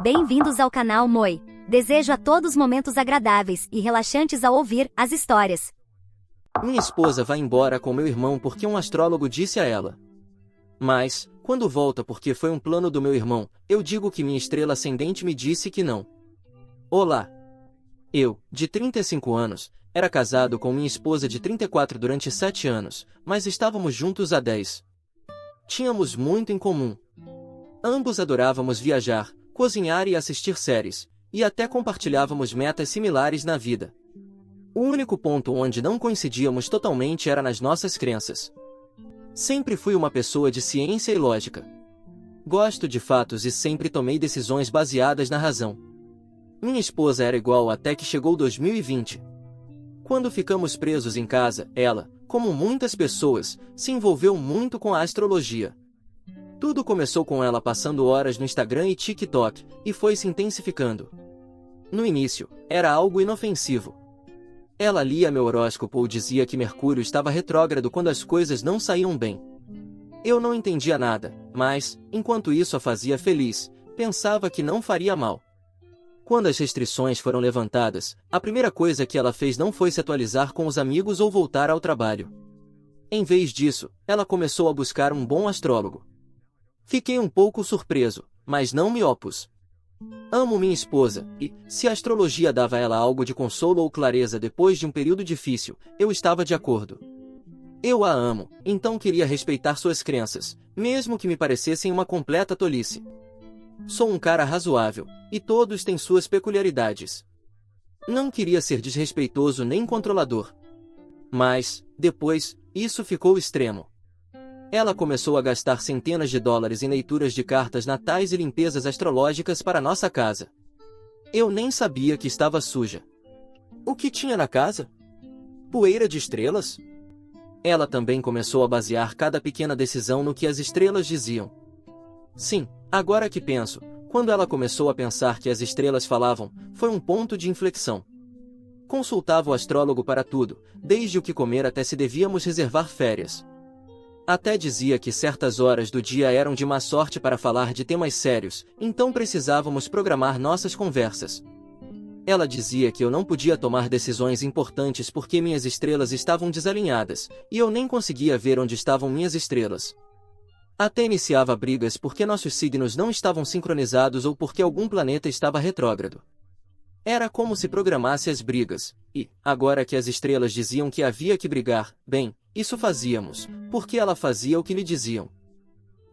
Bem-vindos ao canal Moi. Desejo a todos momentos agradáveis e relaxantes ao ouvir as histórias. Minha esposa vai embora com meu irmão porque um astrólogo disse a ela. Mas, quando volta porque foi um plano do meu irmão, eu digo que minha estrela ascendente me disse que não. Olá! Eu, de 35 anos, era casado com minha esposa de 34 durante 7 anos, mas estávamos juntos há 10. Tínhamos muito em comum. Ambos adorávamos viajar, cozinhar e assistir séries, e até compartilhávamos metas similares na vida. O único ponto onde não coincidíamos totalmente era nas nossas crenças. Sempre fui uma pessoa de ciência e lógica. Gosto de fatos e sempre tomei decisões baseadas na razão. Minha esposa era igual até que chegou 2020. Quando ficamos presos em casa, ela, como muitas pessoas, se envolveu muito com a astrologia. Tudo começou com ela passando horas no Instagram e TikTok, e foi se intensificando. No início, era algo inofensivo. Ela lia meu horóscopo ou dizia que Mercúrio estava retrógrado quando as coisas não saíam bem. Eu não entendia nada, mas, enquanto isso a fazia feliz, pensava que não faria mal. Quando as restrições foram levantadas, a primeira coisa que ela fez não foi se atualizar com os amigos ou voltar ao trabalho. Em vez disso, ela começou a buscar um bom astrólogo. Fiquei um pouco surpreso, mas não me opus. Amo minha esposa, e, se a astrologia dava a ela algo de consolo ou clareza depois de um período difícil, eu estava de acordo. Eu a amo, então queria respeitar suas crenças, mesmo que me parecessem uma completa tolice. Sou um cara razoável, e todos têm suas peculiaridades. Não queria ser desrespeitoso nem controlador. Mas, depois, isso ficou extremo. Ela começou a gastar centenas de dólares em leituras de cartas natais e limpezas astrológicas para nossa casa. Eu nem sabia que estava suja. O que tinha na casa? Poeira de estrelas? Ela também começou a basear cada pequena decisão no que as estrelas diziam. Sim, agora que penso, quando ela começou a pensar que as estrelas falavam, foi um ponto de inflexão. Consultava o astrólogo para tudo, desde o que comer até se devíamos reservar férias. Até dizia que certas horas do dia eram de má sorte para falar de temas sérios, então precisávamos programar nossas conversas. Ela dizia que eu não podia tomar decisões importantes porque minhas estrelas estavam desalinhadas, e eu nem conseguia ver onde estavam minhas estrelas. Até iniciava brigas porque nossos signos não estavam sincronizados ou porque algum planeta estava retrógrado. Era como se programasse as brigas, e, agora que as estrelas diziam que havia que brigar, bem, isso fazíamos, porque ela fazia o que lhe diziam.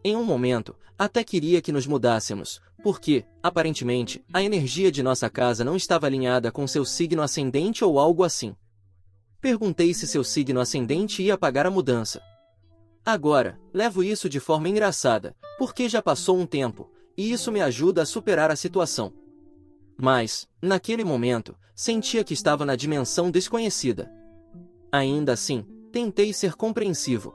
Em um momento, até queria que nos mudássemos, porque, aparentemente, a energia de nossa casa não estava alinhada com seu signo ascendente ou algo assim. Perguntei se seu signo ascendente ia pagar a mudança. Agora, levo isso de forma engraçada, porque já passou um tempo, e isso me ajuda a superar a situação. Mas, naquele momento, sentia que estava na dimensão desconhecida. Ainda assim, tentei ser compreensivo.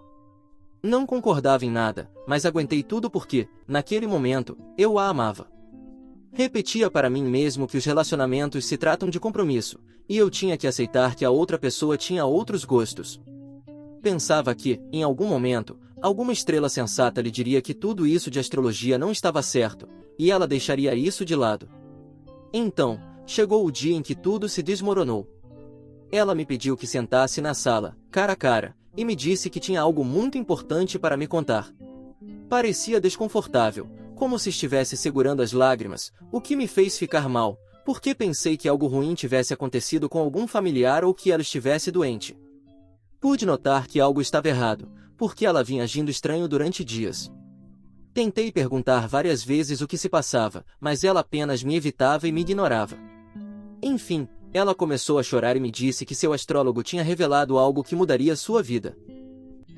Não concordava em nada, mas aguentei tudo porque, naquele momento, eu a amava. Repetia para mim mesmo que os relacionamentos se tratam de compromisso, e eu tinha que aceitar que a outra pessoa tinha outros gostos. Pensava que, em algum momento, alguma estrela sensata lhe diria que tudo isso de astrologia não estava certo, e ela deixaria isso de lado. Então, chegou o dia em que tudo se desmoronou. Ela me pediu que sentasse na sala, cara a cara, e me disse que tinha algo muito importante para me contar. Parecia desconfortável, como se estivesse segurando as lágrimas, o que me fez ficar mal, porque pensei que algo ruim tivesse acontecido com algum familiar ou que ela estivesse doente. Pude notar que algo estava errado, porque ela vinha agindo estranho durante dias. Tentei perguntar várias vezes o que se passava, mas ela apenas me evitava e me ignorava. Enfim, ela começou a chorar e me disse que seu astrólogo tinha revelado algo que mudaria sua vida.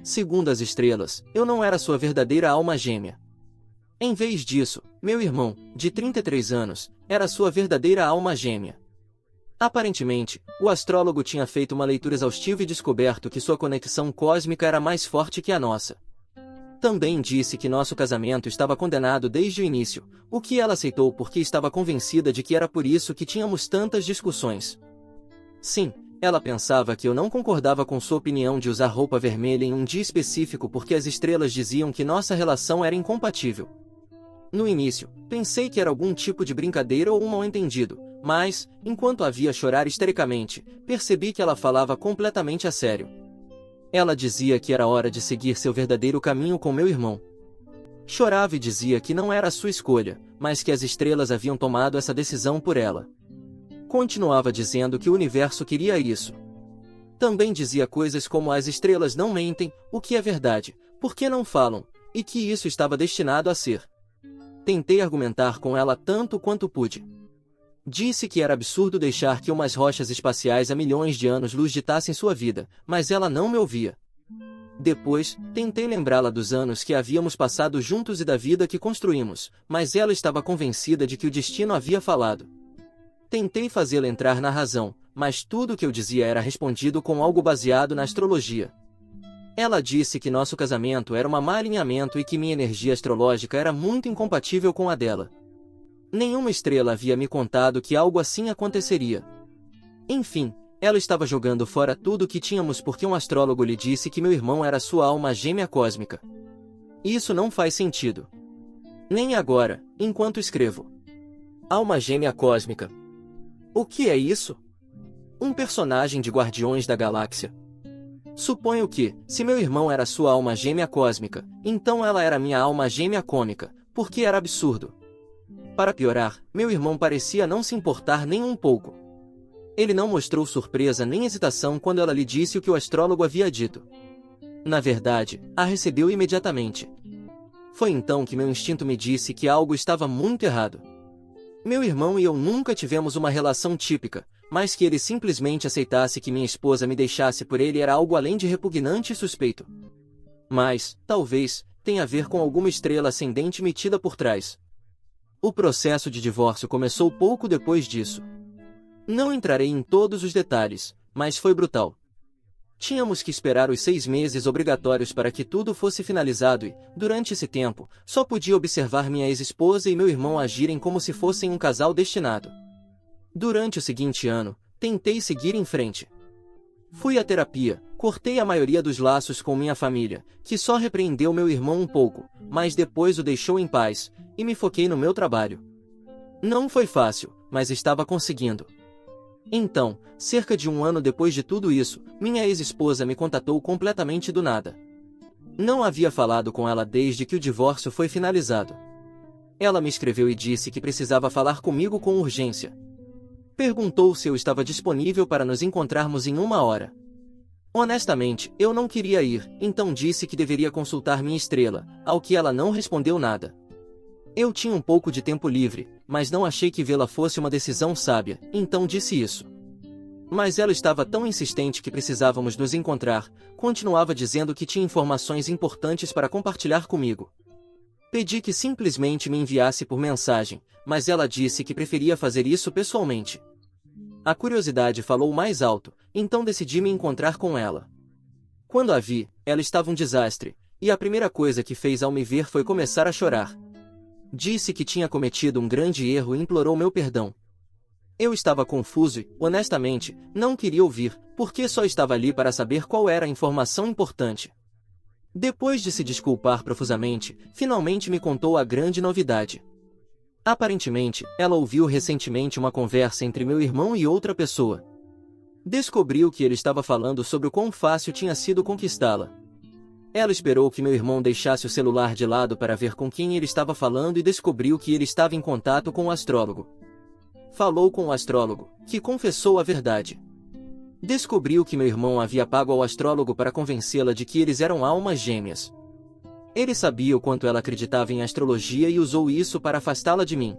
Segundo as estrelas, eu não era sua verdadeira alma gêmea. Em vez disso, meu irmão, de 33 anos, era sua verdadeira alma gêmea. Aparentemente, o astrólogo tinha feito uma leitura exaustiva e descoberto que sua conexão cósmica era mais forte que a nossa. Também disse que nosso casamento estava condenado desde o início, o que ela aceitou porque estava convencida de que era por isso que tínhamos tantas discussões. Sim, ela pensava que eu não concordava com sua opinião de usar roupa vermelha em um dia específico porque as estrelas diziam que nossa relação era incompatível. No início, pensei que era algum tipo de brincadeira ou um mal-entendido, mas, enquanto a via chorar histericamente, percebi que ela falava completamente a sério. Ela dizia que era hora de seguir seu verdadeiro caminho com meu irmão. Chorava e dizia que não era sua escolha, mas que as estrelas haviam tomado essa decisão por ela. Continuava dizendo que o universo queria isso. Também dizia coisas como as estrelas não mentem, o que é verdade, porque não falam, e que isso estava destinado a ser. Tentei argumentar com ela tanto quanto pude. Disse que era absurdo deixar que umas rochas espaciais a milhões de anos-luz ditassem sua vida, mas ela não me ouvia. Depois, tentei lembrá-la dos anos que havíamos passado juntos e da vida que construímos, mas ela estava convencida de que o destino havia falado. Tentei fazê-la entrar na razão, mas tudo o que eu dizia era respondido com algo baseado na astrologia. Ela disse que nosso casamento era um mau alinhamento e que minha energia astrológica era muito incompatível com a dela. Nenhuma estrela havia me contado que algo assim aconteceria. Enfim, ela estava jogando fora tudo o que tínhamos porque um astrólogo lhe disse que meu irmão era sua alma gêmea cósmica. Isso não faz sentido. Nem agora, enquanto escrevo. Alma gêmea cósmica. O que é isso? Um personagem de Guardiões da Galáxia. Suponho que, se meu irmão era sua alma gêmea cósmica, então ela era minha alma gêmea cômica, porque era absurdo. Para piorar, meu irmão parecia não se importar nem um pouco. Ele não mostrou surpresa nem hesitação quando ela lhe disse o que o astrólogo havia dito. Na verdade, a recebeu imediatamente. Foi então que meu instinto me disse que algo estava muito errado. Meu irmão e eu nunca tivemos uma relação típica, mas que ele simplesmente aceitasse que minha esposa me deixasse por ele era algo além de repugnante e suspeito. Mas, talvez, tenha a ver com alguma estrela ascendente metida por trás. O processo de divórcio começou pouco depois disso. Não entrarei em todos os detalhes, mas foi brutal. Tínhamos que esperar os 6 meses obrigatórios para que tudo fosse finalizado e, durante esse tempo, só podia observar minha ex-esposa e meu irmão agirem como se fossem um casal destinado. Durante o seguinte ano, tentei seguir em frente. Fui à terapia, cortei a maioria dos laços com minha família, que só repreendeu meu irmão um pouco, mas depois o deixou em paz, e me foquei no meu trabalho. Não foi fácil, mas estava conseguindo. Então, cerca de 1 ano depois de tudo isso, minha ex-esposa me contatou completamente do nada. Não havia falado com ela desde que o divórcio foi finalizado. Ela me escreveu e disse que precisava falar comigo com urgência. Perguntou se eu estava disponível para nos encontrarmos em 1 hora. Honestamente, eu não queria ir, então disse que deveria consultar minha estrela, ao que ela não respondeu nada. Eu tinha um pouco de tempo livre, mas não achei que vê-la fosse uma decisão sábia, então disse isso. Mas ela estava tão insistente que precisávamos nos encontrar, continuava dizendo que tinha informações importantes para compartilhar comigo. Pedi que simplesmente me enviasse por mensagem, mas ela disse que preferia fazer isso pessoalmente. A curiosidade falou mais alto, então decidi me encontrar com ela. Quando a vi, ela estava um desastre, e a primeira coisa que fez ao me ver foi começar a chorar. Disse que tinha cometido um grande erro e implorou meu perdão. Eu estava confuso e, honestamente, não queria ouvir, porque só estava ali para saber qual era a informação importante. Depois de se desculpar profusamente, finalmente me contou a grande novidade. Aparentemente, ela ouviu recentemente uma conversa entre meu irmão e outra pessoa. Descobriu que ele estava falando sobre o quão fácil tinha sido conquistá-la. Ela esperou que meu irmão deixasse o celular de lado para ver com quem ele estava falando e descobriu que ele estava em contato com o astrólogo. Falou com o astrólogo, que confessou a verdade. Descobriu que meu irmão havia pago ao astrólogo para convencê-la de que eles eram almas gêmeas. Ele sabia o quanto ela acreditava em astrologia e usou isso para afastá-la de mim.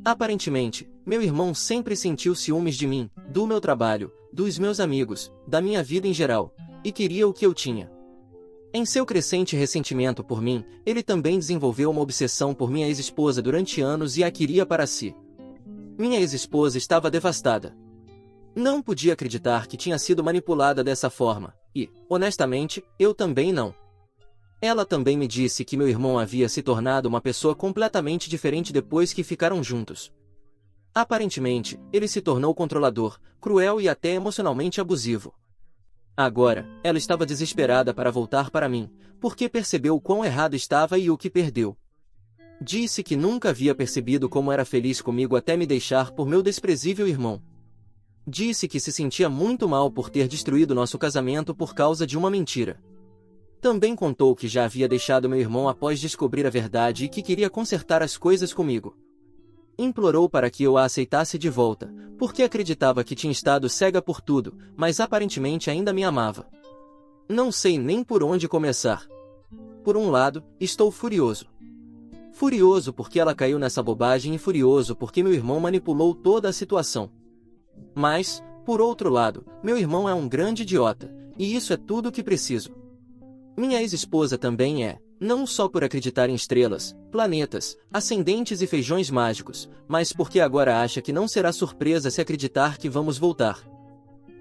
Aparentemente, meu irmão sempre sentiu ciúmes de mim, do meu trabalho, dos meus amigos, da minha vida em geral, e queria o que eu tinha. Em seu crescente ressentimento por mim, ele também desenvolveu uma obsessão por minha ex-esposa durante anos e a queria para si. Minha ex-esposa estava devastada. Não podia acreditar que tinha sido manipulada dessa forma, e, honestamente, eu também não. Ela também me disse que meu irmão havia se tornado uma pessoa completamente diferente depois que ficaram juntos. Aparentemente, ele se tornou controlador, cruel e até emocionalmente abusivo. Agora, ela estava desesperada para voltar para mim, porque percebeu o quão errado estava e o que perdeu. Disse que nunca havia percebido como era feliz comigo até me deixar por meu desprezível irmão. Disse que se sentia muito mal por ter destruído nosso casamento por causa de uma mentira. Também contou que já havia deixado meu irmão após descobrir a verdade e que queria consertar as coisas comigo. Implorou para que eu a aceitasse de volta, porque acreditava que tinha estado cega por tudo, mas aparentemente ainda me amava. Não sei nem por onde começar. Por um lado, estou furioso. Furioso porque ela caiu nessa bobagem e furioso porque meu irmão manipulou toda a situação. Mas, por outro lado, meu irmão é um grande idiota, e isso é tudo o que preciso. Minha ex-esposa também é, não só por acreditar em estrelas, planetas, ascendentes e feijões mágicos, mas porque agora acha que não será surpresa se acreditar que vamos voltar.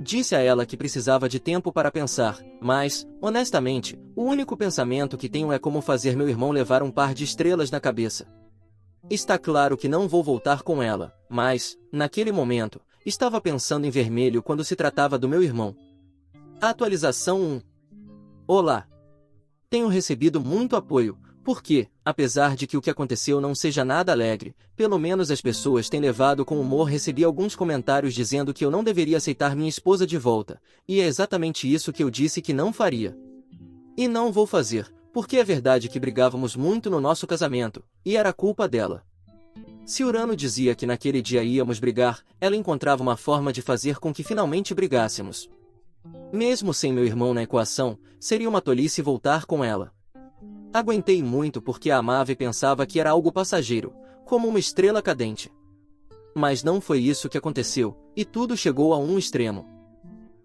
Disse a ela que precisava de tempo para pensar, mas, honestamente, o único pensamento que tenho é como fazer meu irmão levar um par de estrelas na cabeça. Está claro que não vou voltar com ela, mas, naquele momento, estava pensando em vermelho quando se tratava do meu irmão. Atualização 1. Olá! Tenho recebido muito apoio, porque, apesar de que o que aconteceu não seja nada alegre, pelo menos as pessoas têm levado com humor. Recebi alguns comentários dizendo que eu não deveria aceitar minha esposa de volta, e é exatamente isso que eu disse que não faria. E não vou fazer, porque é verdade que brigávamos muito no nosso casamento, e era culpa dela. Se Urano dizia que naquele dia íamos brigar, ela encontrava uma forma de fazer com que finalmente brigássemos. Mesmo sem meu irmão na equação, seria uma tolice voltar com ela. Aguentei muito porque a amava e pensava que era algo passageiro, como uma estrela cadente. Mas não foi isso que aconteceu, e tudo chegou a um extremo.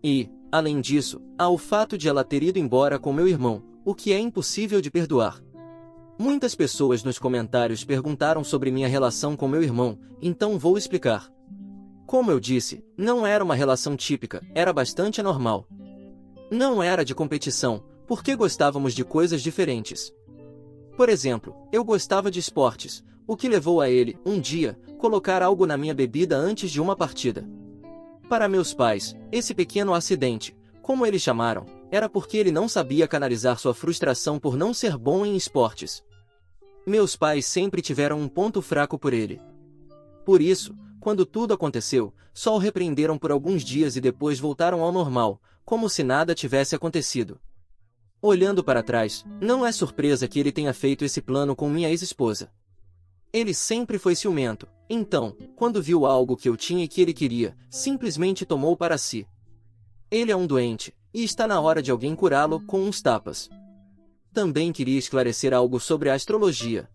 E, além disso, há o fato de ela ter ido embora com meu irmão, o que é impossível de perdoar. Muitas pessoas nos comentários perguntaram sobre minha relação com meu irmão, então vou explicar. Como eu disse, não era uma relação típica, era bastante anormal. Não era de competição, porque gostávamos de coisas diferentes. Por exemplo, eu gostava de esportes, o que levou a ele, um dia, colocar algo na minha bebida antes de uma partida. Para meus pais, esse pequeno acidente, como eles chamaram, era porque ele não sabia canalizar sua frustração por não ser bom em esportes. Meus pais sempre tiveram um ponto fraco por ele. Por isso, quando tudo aconteceu, só o repreenderam por alguns dias e depois voltaram ao normal, como se nada tivesse acontecido. Olhando para trás, não é surpresa que ele tenha feito esse plano com minha ex-esposa. Ele sempre foi ciumento, então, quando viu algo que eu tinha e que ele queria, simplesmente tomou para si. Ele é um doente, e está na hora de alguém curá-lo com uns tapas. Também queria esclarecer algo sobre a astrologia.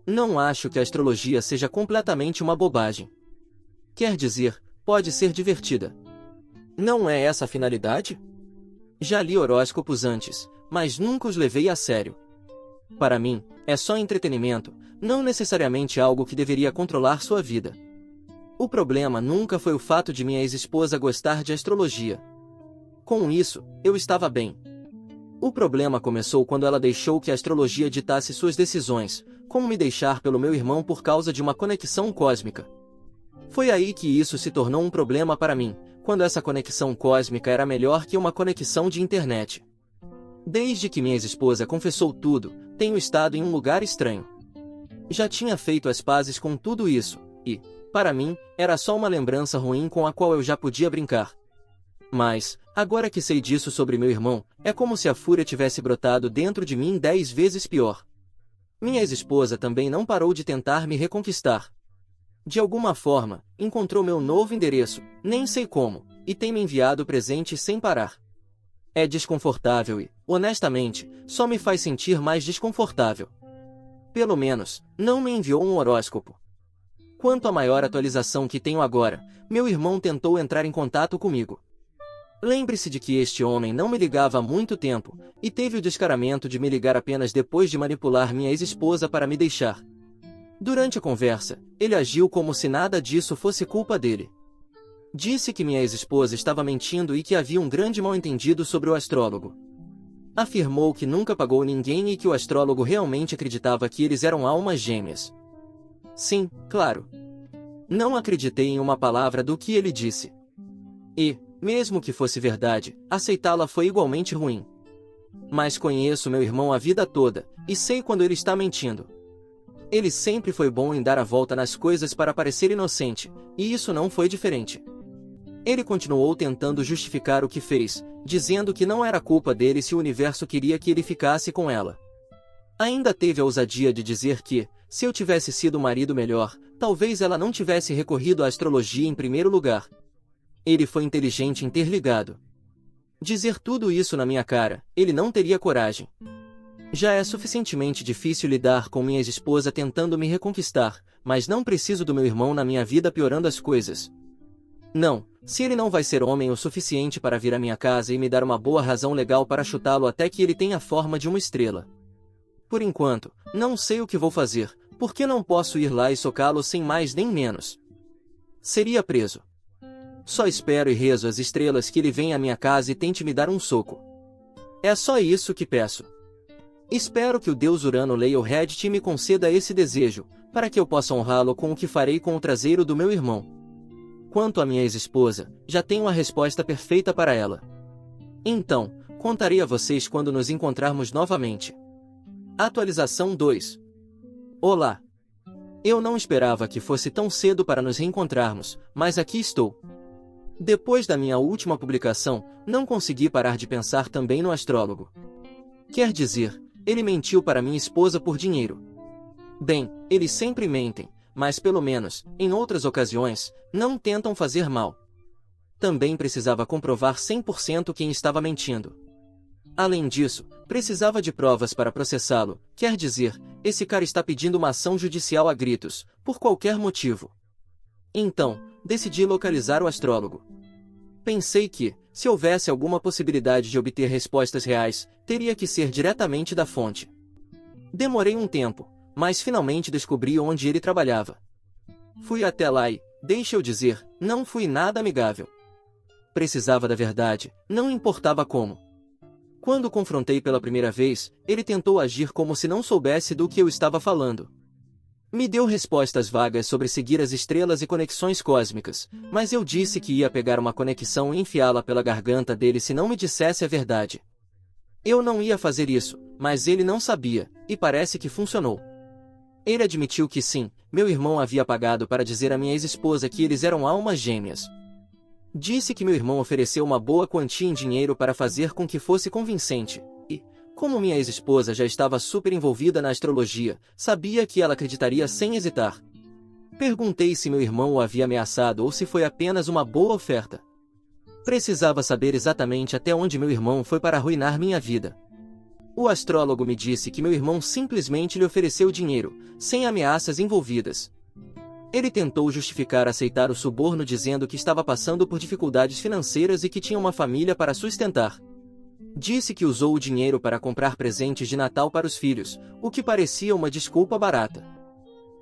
Não acho que a astrologia seja completamente uma bobagem. Quer dizer, pode ser divertida. Não é essa a finalidade? Já li horóscopos antes, mas nunca os levei a sério. Para mim, é só entretenimento, não necessariamente algo que deveria controlar sua vida. O problema nunca foi o fato de minha ex-esposa gostar de astrologia. Com isso, eu estava bem. O problema começou quando ela deixou que a astrologia ditasse suas decisões, como me deixar pelo meu irmão por causa de uma conexão cósmica. Foi aí que isso se tornou um problema para mim, quando essa conexão cósmica era melhor que uma conexão de internet. Desde que minha ex-esposa confessou tudo, tenho estado em um lugar estranho. Já tinha feito as pazes com tudo isso, e, para mim, era só uma lembrança ruim com a qual eu já podia brincar. Mas, agora que sei disso sobre meu irmão, é como se a fúria tivesse brotado dentro de mim 10 vezes pior. Minha ex-esposa também não parou de tentar me reconquistar. De alguma forma, encontrou meu novo endereço, nem sei como, e tem me enviado presentes sem parar. É desconfortável e, honestamente, só me faz sentir mais desconfortável. Pelo menos, não me enviou um horóscopo. Quanto à maior atualização que tenho agora, meu irmão tentou entrar em contato comigo. Lembre-se de que este homem não me ligava há muito tempo, e teve o descaramento de me ligar apenas depois de manipular minha ex-esposa para me deixar. Durante a conversa, ele agiu como se nada disso fosse culpa dele. Disse que minha ex-esposa estava mentindo e que havia um grande mal-entendido sobre o astrólogo. Afirmou que nunca pagou ninguém e que o astrólogo realmente acreditava que eles eram almas gêmeas. Sim, claro. Não acreditei em uma palavra do que ele disse. E, mesmo que fosse verdade, aceitá-la foi igualmente ruim. Mas conheço meu irmão a vida toda, e sei quando ele está mentindo. Ele sempre foi bom em dar a volta nas coisas para parecer inocente, e isso não foi diferente. Ele continuou tentando justificar o que fez, dizendo que não era culpa dele se o universo queria que ele ficasse com ela. Ainda teve a ousadia de dizer que, se eu tivesse sido o marido melhor, talvez ela não tivesse recorrido à astrologia em primeiro lugar. Ele foi inteligente em ter ligado. Dizer tudo isso na minha cara, ele não teria coragem. Já é suficientemente difícil lidar com minha ex-esposa tentando me reconquistar, mas não preciso do meu irmão na minha vida piorando as coisas. Não, se ele não vai ser homem o suficiente para vir à minha casa e me dar uma boa razão legal para chutá-lo até que ele tenha a forma de uma estrela. Por enquanto, não sei o que vou fazer, porque não posso ir lá e socá-lo sem mais nem menos. Seria preso. Só espero e rezo às estrelas que ele venha à minha casa e tente me dar um soco. É só isso que peço. Espero que o deus Urano leia o Reddit e me conceda esse desejo, para que eu possa honrá-lo com o que farei com o traseiro do meu irmão. Quanto à minha ex-esposa, já tenho a resposta perfeita para ela. Então, contarei a vocês quando nos encontrarmos novamente. Atualização 2. Olá! Eu não esperava que fosse tão cedo para nos reencontrarmos, mas aqui estou. Depois da minha última publicação, não consegui parar de pensar também no astrólogo. Quer dizer, ele mentiu para minha esposa por dinheiro. Bem, eles sempre mentem, mas pelo menos, em outras ocasiões, não tentam fazer mal. Também precisava comprovar 100% quem estava mentindo. Além disso, precisava de provas para processá-lo, quer dizer, esse cara está pedindo uma ação judicial a gritos, por qualquer motivo. Então, decidi localizar o astrólogo. Pensei que, se houvesse alguma possibilidade de obter respostas reais, teria que ser diretamente da fonte. Demorei um tempo, mas finalmente descobri onde ele trabalhava. Fui até lá e, deixa eu dizer, não fui nada amigável. Precisava da verdade, não importava como. Quando o confrontei pela primeira vez, ele tentou agir como se não soubesse do que eu estava falando. Me deu respostas vagas sobre seguir as estrelas e conexões cósmicas, mas eu disse que ia pegar uma conexão e enfiá-la pela garganta dele se não me dissesse a verdade. Eu não ia fazer isso, mas ele não sabia, e parece que funcionou. Ele admitiu que sim, meu irmão havia pagado para dizer à minha ex-esposa que eles eram almas gêmeas. Disse que meu irmão ofereceu uma boa quantia em dinheiro para fazer com que fosse convincente, e, como minha ex-esposa já estava super envolvida na astrologia, sabia que ela acreditaria sem hesitar. Perguntei se meu irmão o havia ameaçado ou se foi apenas uma boa oferta. Precisava saber exatamente até onde meu irmão foi para arruinar minha vida. O astrólogo me disse que meu irmão simplesmente lhe ofereceu dinheiro, sem ameaças envolvidas. Ele tentou justificar aceitar o suborno dizendo que estava passando por dificuldades financeiras e que tinha uma família para sustentar. Disse que usou o dinheiro para comprar presentes de Natal para os filhos, o que parecia uma desculpa barata.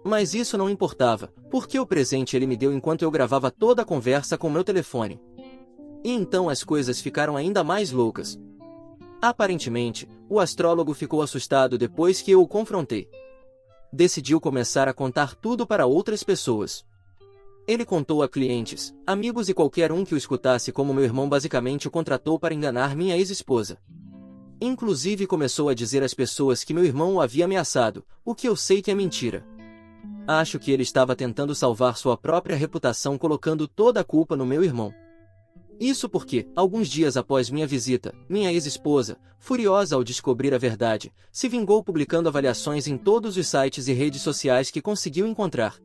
Mas isso não importava, porque o presente ele me deu enquanto eu gravava toda a conversa com meu telefone. E então as coisas ficaram ainda mais loucas. Aparentemente, o astrólogo ficou assustado depois que eu o confrontei. Decidiu começar a contar tudo para outras pessoas. Ele contou a clientes, amigos e qualquer um que o escutasse como meu irmão basicamente o contratou para enganar minha ex-esposa. Inclusive começou a dizer às pessoas que meu irmão o havia ameaçado, o que eu sei que é mentira. Acho que ele estava tentando salvar sua própria reputação colocando toda a culpa no meu irmão. Isso porque, alguns dias após minha visita, minha ex-esposa, furiosa ao descobrir a verdade, se vingou publicando avaliações em todos os sites e redes sociais que conseguiu encontrar.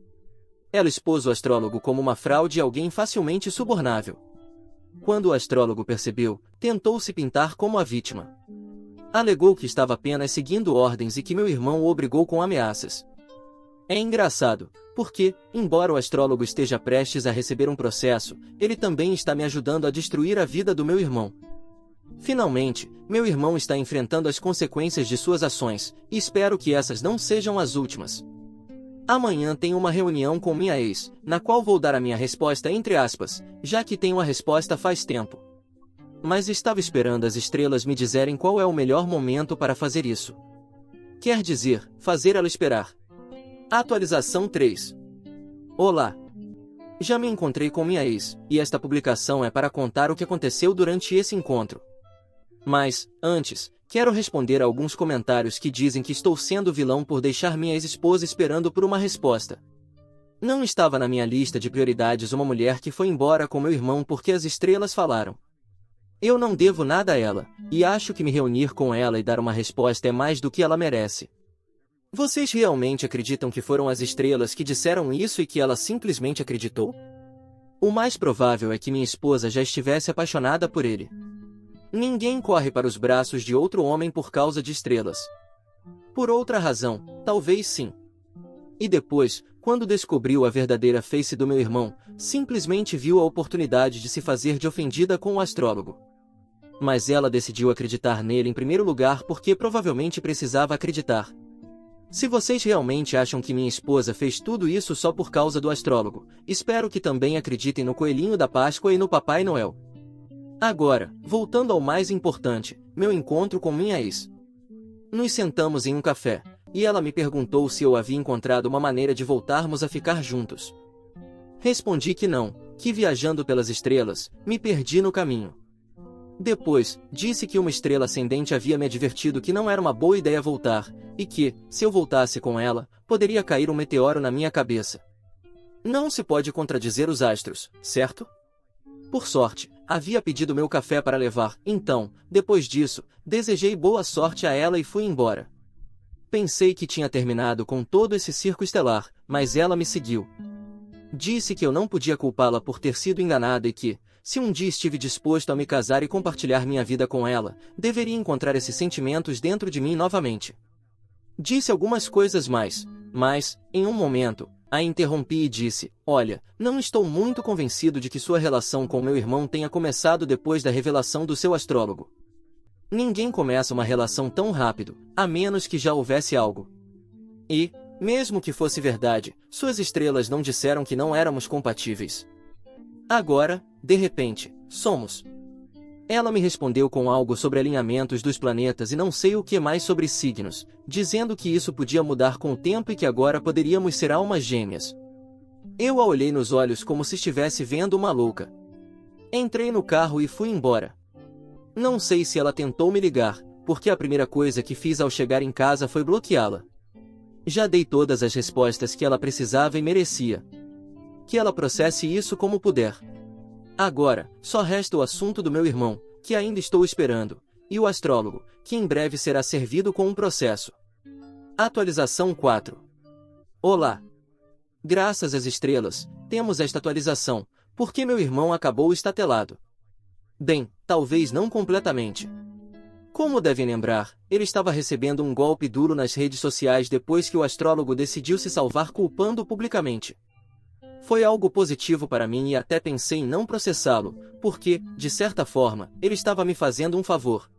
Ela expôs o astrólogo como uma fraude e alguém facilmente subornável. Quando o astrólogo percebeu, tentou se pintar como a vítima. Alegou que estava apenas seguindo ordens e que meu irmão o obrigou com ameaças. É engraçado, porque, embora o astrólogo esteja prestes a receber um processo, ele também está me ajudando a destruir a vida do meu irmão. Finalmente, meu irmão está enfrentando as consequências de suas ações, e espero que essas não sejam as últimas. Amanhã tenho uma reunião com minha ex, na qual vou dar a minha resposta entre aspas, já que tenho a resposta faz tempo. Mas estava esperando as estrelas me dizerem qual é o melhor momento para fazer isso. Quer dizer, fazer ela esperar. Atualização 3. Olá! Já me encontrei com minha ex, e esta publicação é para contar o que aconteceu durante esse encontro. Mas, antes, Quero responder a alguns comentários que dizem que estou sendo vilão por deixar minha ex-esposa esperando por uma resposta. Não estava na minha lista de prioridades uma mulher que foi embora com meu irmão porque as estrelas falaram. Eu não devo nada a ela, e acho que me reunir com ela e dar uma resposta é mais do que ela merece. Vocês realmente acreditam que foram as estrelas que disseram isso e que ela simplesmente acreditou? O mais provável é que minha esposa já estivesse apaixonada por ele. Ninguém corre para os braços de outro homem por causa de estrelas. Por outra razão, talvez sim. E depois, quando descobriu a verdadeira face do meu irmão, simplesmente viu a oportunidade de se fazer de ofendida com o astrólogo. Mas ela decidiu acreditar nele em primeiro lugar porque provavelmente precisava acreditar. Se vocês realmente acham que minha esposa fez tudo isso só por causa do astrólogo, espero que também acreditem no Coelhinho da Páscoa e no Papai Noel. Agora, voltando ao mais importante, meu encontro com minha ex. Nos sentamos em um café, e ela me perguntou se eu havia encontrado uma maneira de voltarmos a ficar juntos. Respondi que não, que viajando pelas estrelas, me perdi no caminho. Depois, disse que uma estrela ascendente havia me advertido que não era uma boa ideia voltar, e que, se eu voltasse com ela, poderia cair um meteoro na minha cabeça. Não se pode contradizer os astros, certo? Por sorte, havia pedido meu café para levar, então, depois disso, desejei boa sorte a ela e fui embora. Pensei que tinha terminado com todo esse circo estelar, mas ela me seguiu. Disse que eu não podia culpá-la por ter sido enganada e que, se um dia estive disposto a me casar e compartilhar minha vida com ela, deveria encontrar esses sentimentos dentro de mim novamente. Disse algumas coisas mais, mas, em um momento, a interrompi e disse, olha, não estou muito convencido de que sua relação com meu irmão tenha começado depois da revelação do seu astrólogo. Ninguém começa uma relação tão rápido, a menos que já houvesse algo. E, mesmo que fosse verdade, suas estrelas não disseram que não éramos compatíveis. Agora, de repente, somos. Ela me respondeu com algo sobre alinhamentos dos planetas e não sei o que mais sobre signos, dizendo que isso podia mudar com o tempo e que agora poderíamos ser almas gêmeas. Eu a olhei nos olhos como se estivesse vendo uma louca. Entrei no carro e fui embora. Não sei se ela tentou me ligar, porque a primeira coisa que fiz ao chegar em casa foi bloqueá-la. Já dei todas as respostas que ela precisava e merecia. Que ela processe isso como puder. Agora, só resta o assunto do meu irmão, que ainda estou esperando, e o astrólogo, que em breve será servido com um processo. Atualização 4. Olá! Graças às estrelas, temos esta atualização, porque meu irmão acabou estatelado. Bem, talvez não completamente. Como devem lembrar, ele estava recebendo um golpe duro nas redes sociais depois que o astrólogo decidiu se salvar culpando publicamente. Foi algo positivo para mim e até pensei em não processá-lo, porque, de certa forma, ele estava me fazendo um favor.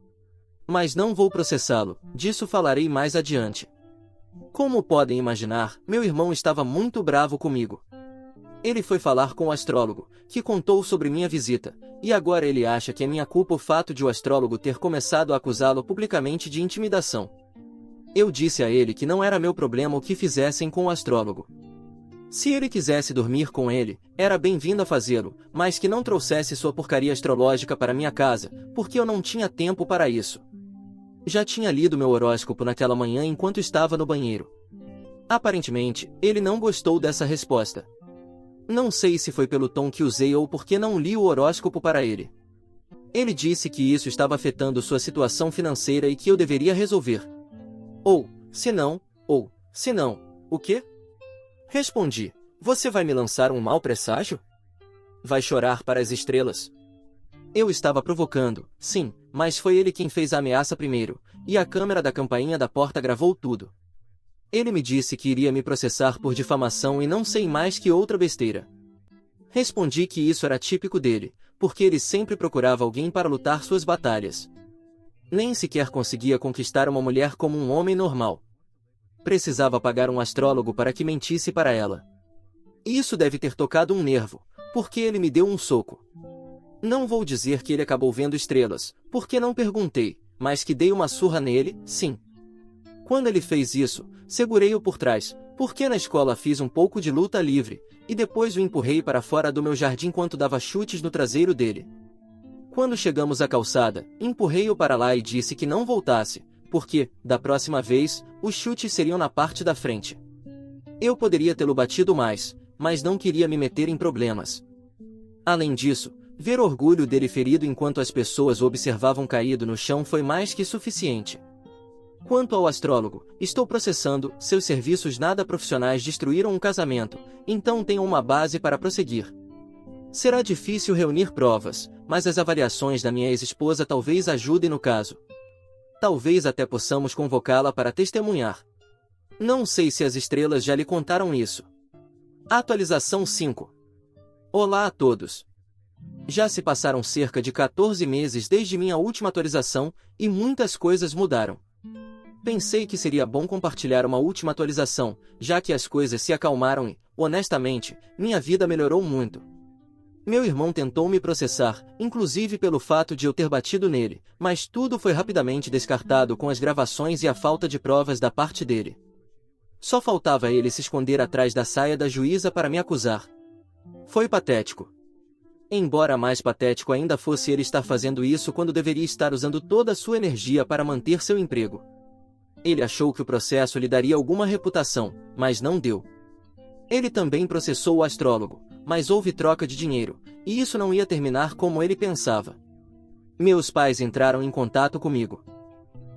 Mas não vou processá-lo, disso falarei mais adiante. Como podem imaginar, meu irmão estava muito bravo comigo. Ele foi falar com o astrólogo, que contou sobre minha visita, e agora ele acha que é minha culpa o fato de o astrólogo ter começado a acusá-lo publicamente de intimidação. Eu disse a ele que não era meu problema o que fizessem com o astrólogo. Se ele quisesse dormir com ele, era bem-vindo a fazê-lo, mas que não trouxesse sua porcaria astrológica para minha casa, porque eu não tinha tempo para isso. Já tinha lido meu horóscopo naquela manhã enquanto estava no banheiro. Aparentemente, ele não gostou dessa resposta. Não sei se foi pelo tom que usei ou porque não li o horóscopo para ele. Ele disse que isso estava afetando sua situação financeira e que eu deveria resolver. Se não, o quê? Respondi, você vai me lançar um mau presságio? Vai chorar para as estrelas? Eu estava provocando, sim, mas foi ele quem fez a ameaça primeiro, e a câmera da campainha da porta gravou tudo. Ele me disse que iria me processar por difamação e não sei mais que outra besteira. Respondi que isso era típico dele, porque ele sempre procurava alguém para lutar suas batalhas. Nem sequer conseguia conquistar uma mulher como um homem normal. Precisava pagar um astrólogo para que mentisse para ela. Isso deve ter tocado um nervo, porque ele me deu um soco. Não vou dizer que ele acabou vendo estrelas, porque não perguntei, mas que dei uma surra nele, sim. Quando ele fez isso, segurei-o por trás, porque na escola fiz um pouco de luta livre, e depois o empurrei para fora do meu jardim enquanto dava chutes no traseiro dele. Quando chegamos à calçada, empurrei-o para lá e disse que não voltasse, porque, da próxima vez, os chutes seriam na parte da frente. Eu poderia tê-lo batido mais, mas não queria me meter em problemas. Além disso, ver o orgulho dele ferido enquanto as pessoas o observavam caído no chão foi mais que suficiente. Quanto ao astrólogo, estou processando, seus serviços nada profissionais destruíram um casamento, então tenho uma base para prosseguir. Será difícil reunir provas, mas as avaliações da minha ex-esposa talvez ajudem no caso. Talvez até possamos convocá-la para testemunhar. Não sei se as estrelas já lhe contaram isso. Atualização 5. Olá a todos. Já se passaram cerca de 14 meses desde minha última atualização, e muitas coisas mudaram. Pensei que seria bom compartilhar uma última atualização, já que as coisas se acalmaram e, honestamente, minha vida melhorou muito. Meu irmão tentou me processar, inclusive pelo fato de eu ter batido nele, mas tudo foi rapidamente descartado com as gravações e a falta de provas da parte dele. Só faltava ele se esconder atrás da saia da juíza para me acusar. Foi patético. Embora mais patético ainda fosse ele estar fazendo isso quando deveria estar usando toda a sua energia para manter seu emprego. Ele achou que o processo lhe daria alguma reputação, mas não deu. Ele também processou o astrólogo, mas houve troca de dinheiro, e isso não ia terminar como ele pensava. Meus pais entraram em contato comigo.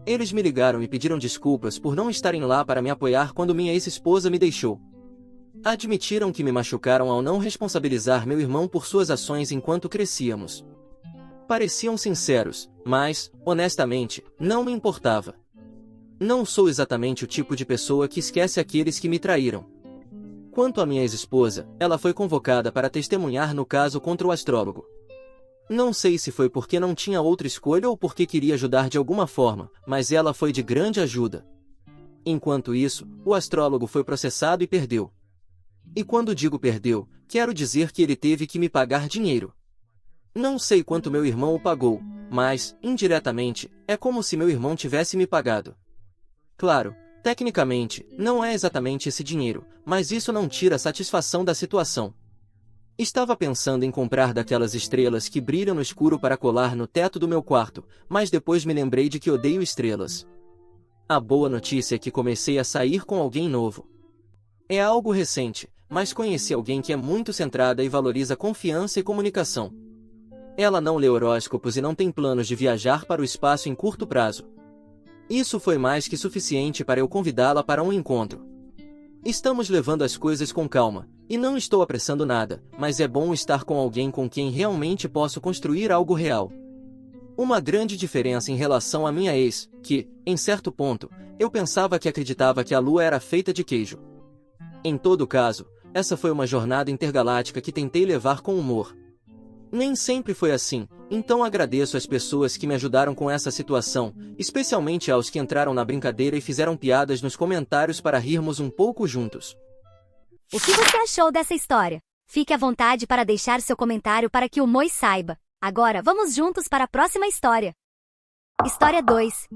Eles me ligaram e pediram desculpas por não estarem lá para me apoiar quando minha ex-esposa me deixou. Admitiram que me machucaram ao não responsabilizar meu irmão por suas ações enquanto crescíamos. Pareciam sinceros, mas, honestamente, não me importava. Não sou exatamente o tipo de pessoa que esquece aqueles que me traíram. Quanto à minha ex-esposa, ela foi convocada para testemunhar no caso contra o astrólogo. Não sei se foi porque não tinha outra escolha ou porque queria ajudar de alguma forma, mas ela foi de grande ajuda. Enquanto isso, o astrólogo foi processado e perdeu. E quando digo perdeu, quero dizer que ele teve que me pagar dinheiro. Não sei quanto meu irmão o pagou, mas, indiretamente, é como se meu irmão tivesse me pagado. Claro, tecnicamente, não é exatamente esse dinheiro, mas isso não tira a satisfação da situação. Estava pensando em comprar daquelas estrelas que brilham no escuro para colar no teto do meu quarto, mas depois me lembrei de que odeio estrelas. A boa notícia é que comecei a sair com alguém novo. É algo recente, mas conheci alguém que é muito centrada e valoriza confiança e comunicação. Ela não lê horóscopos e não tem planos de viajar para o espaço em curto prazo. Isso foi mais que suficiente para eu convidá-la para um encontro. Estamos levando as coisas com calma, e não estou apressando nada, mas é bom estar com alguém com quem realmente posso construir algo real. Uma grande diferença em relação à minha ex, que, em certo ponto, eu pensava que acreditava que a lua era feita de queijo. Em todo caso, essa foi uma jornada intergaláctica que tentei levar com humor. Nem sempre foi assim, então agradeço às pessoas que me ajudaram com essa situação, especialmente aos que entraram na brincadeira e fizeram piadas nos comentários para rirmos um pouco juntos. O que você achou dessa história? Fique à vontade para deixar seu comentário para que o Moi saiba. Agora vamos juntos para a próxima história. História 2.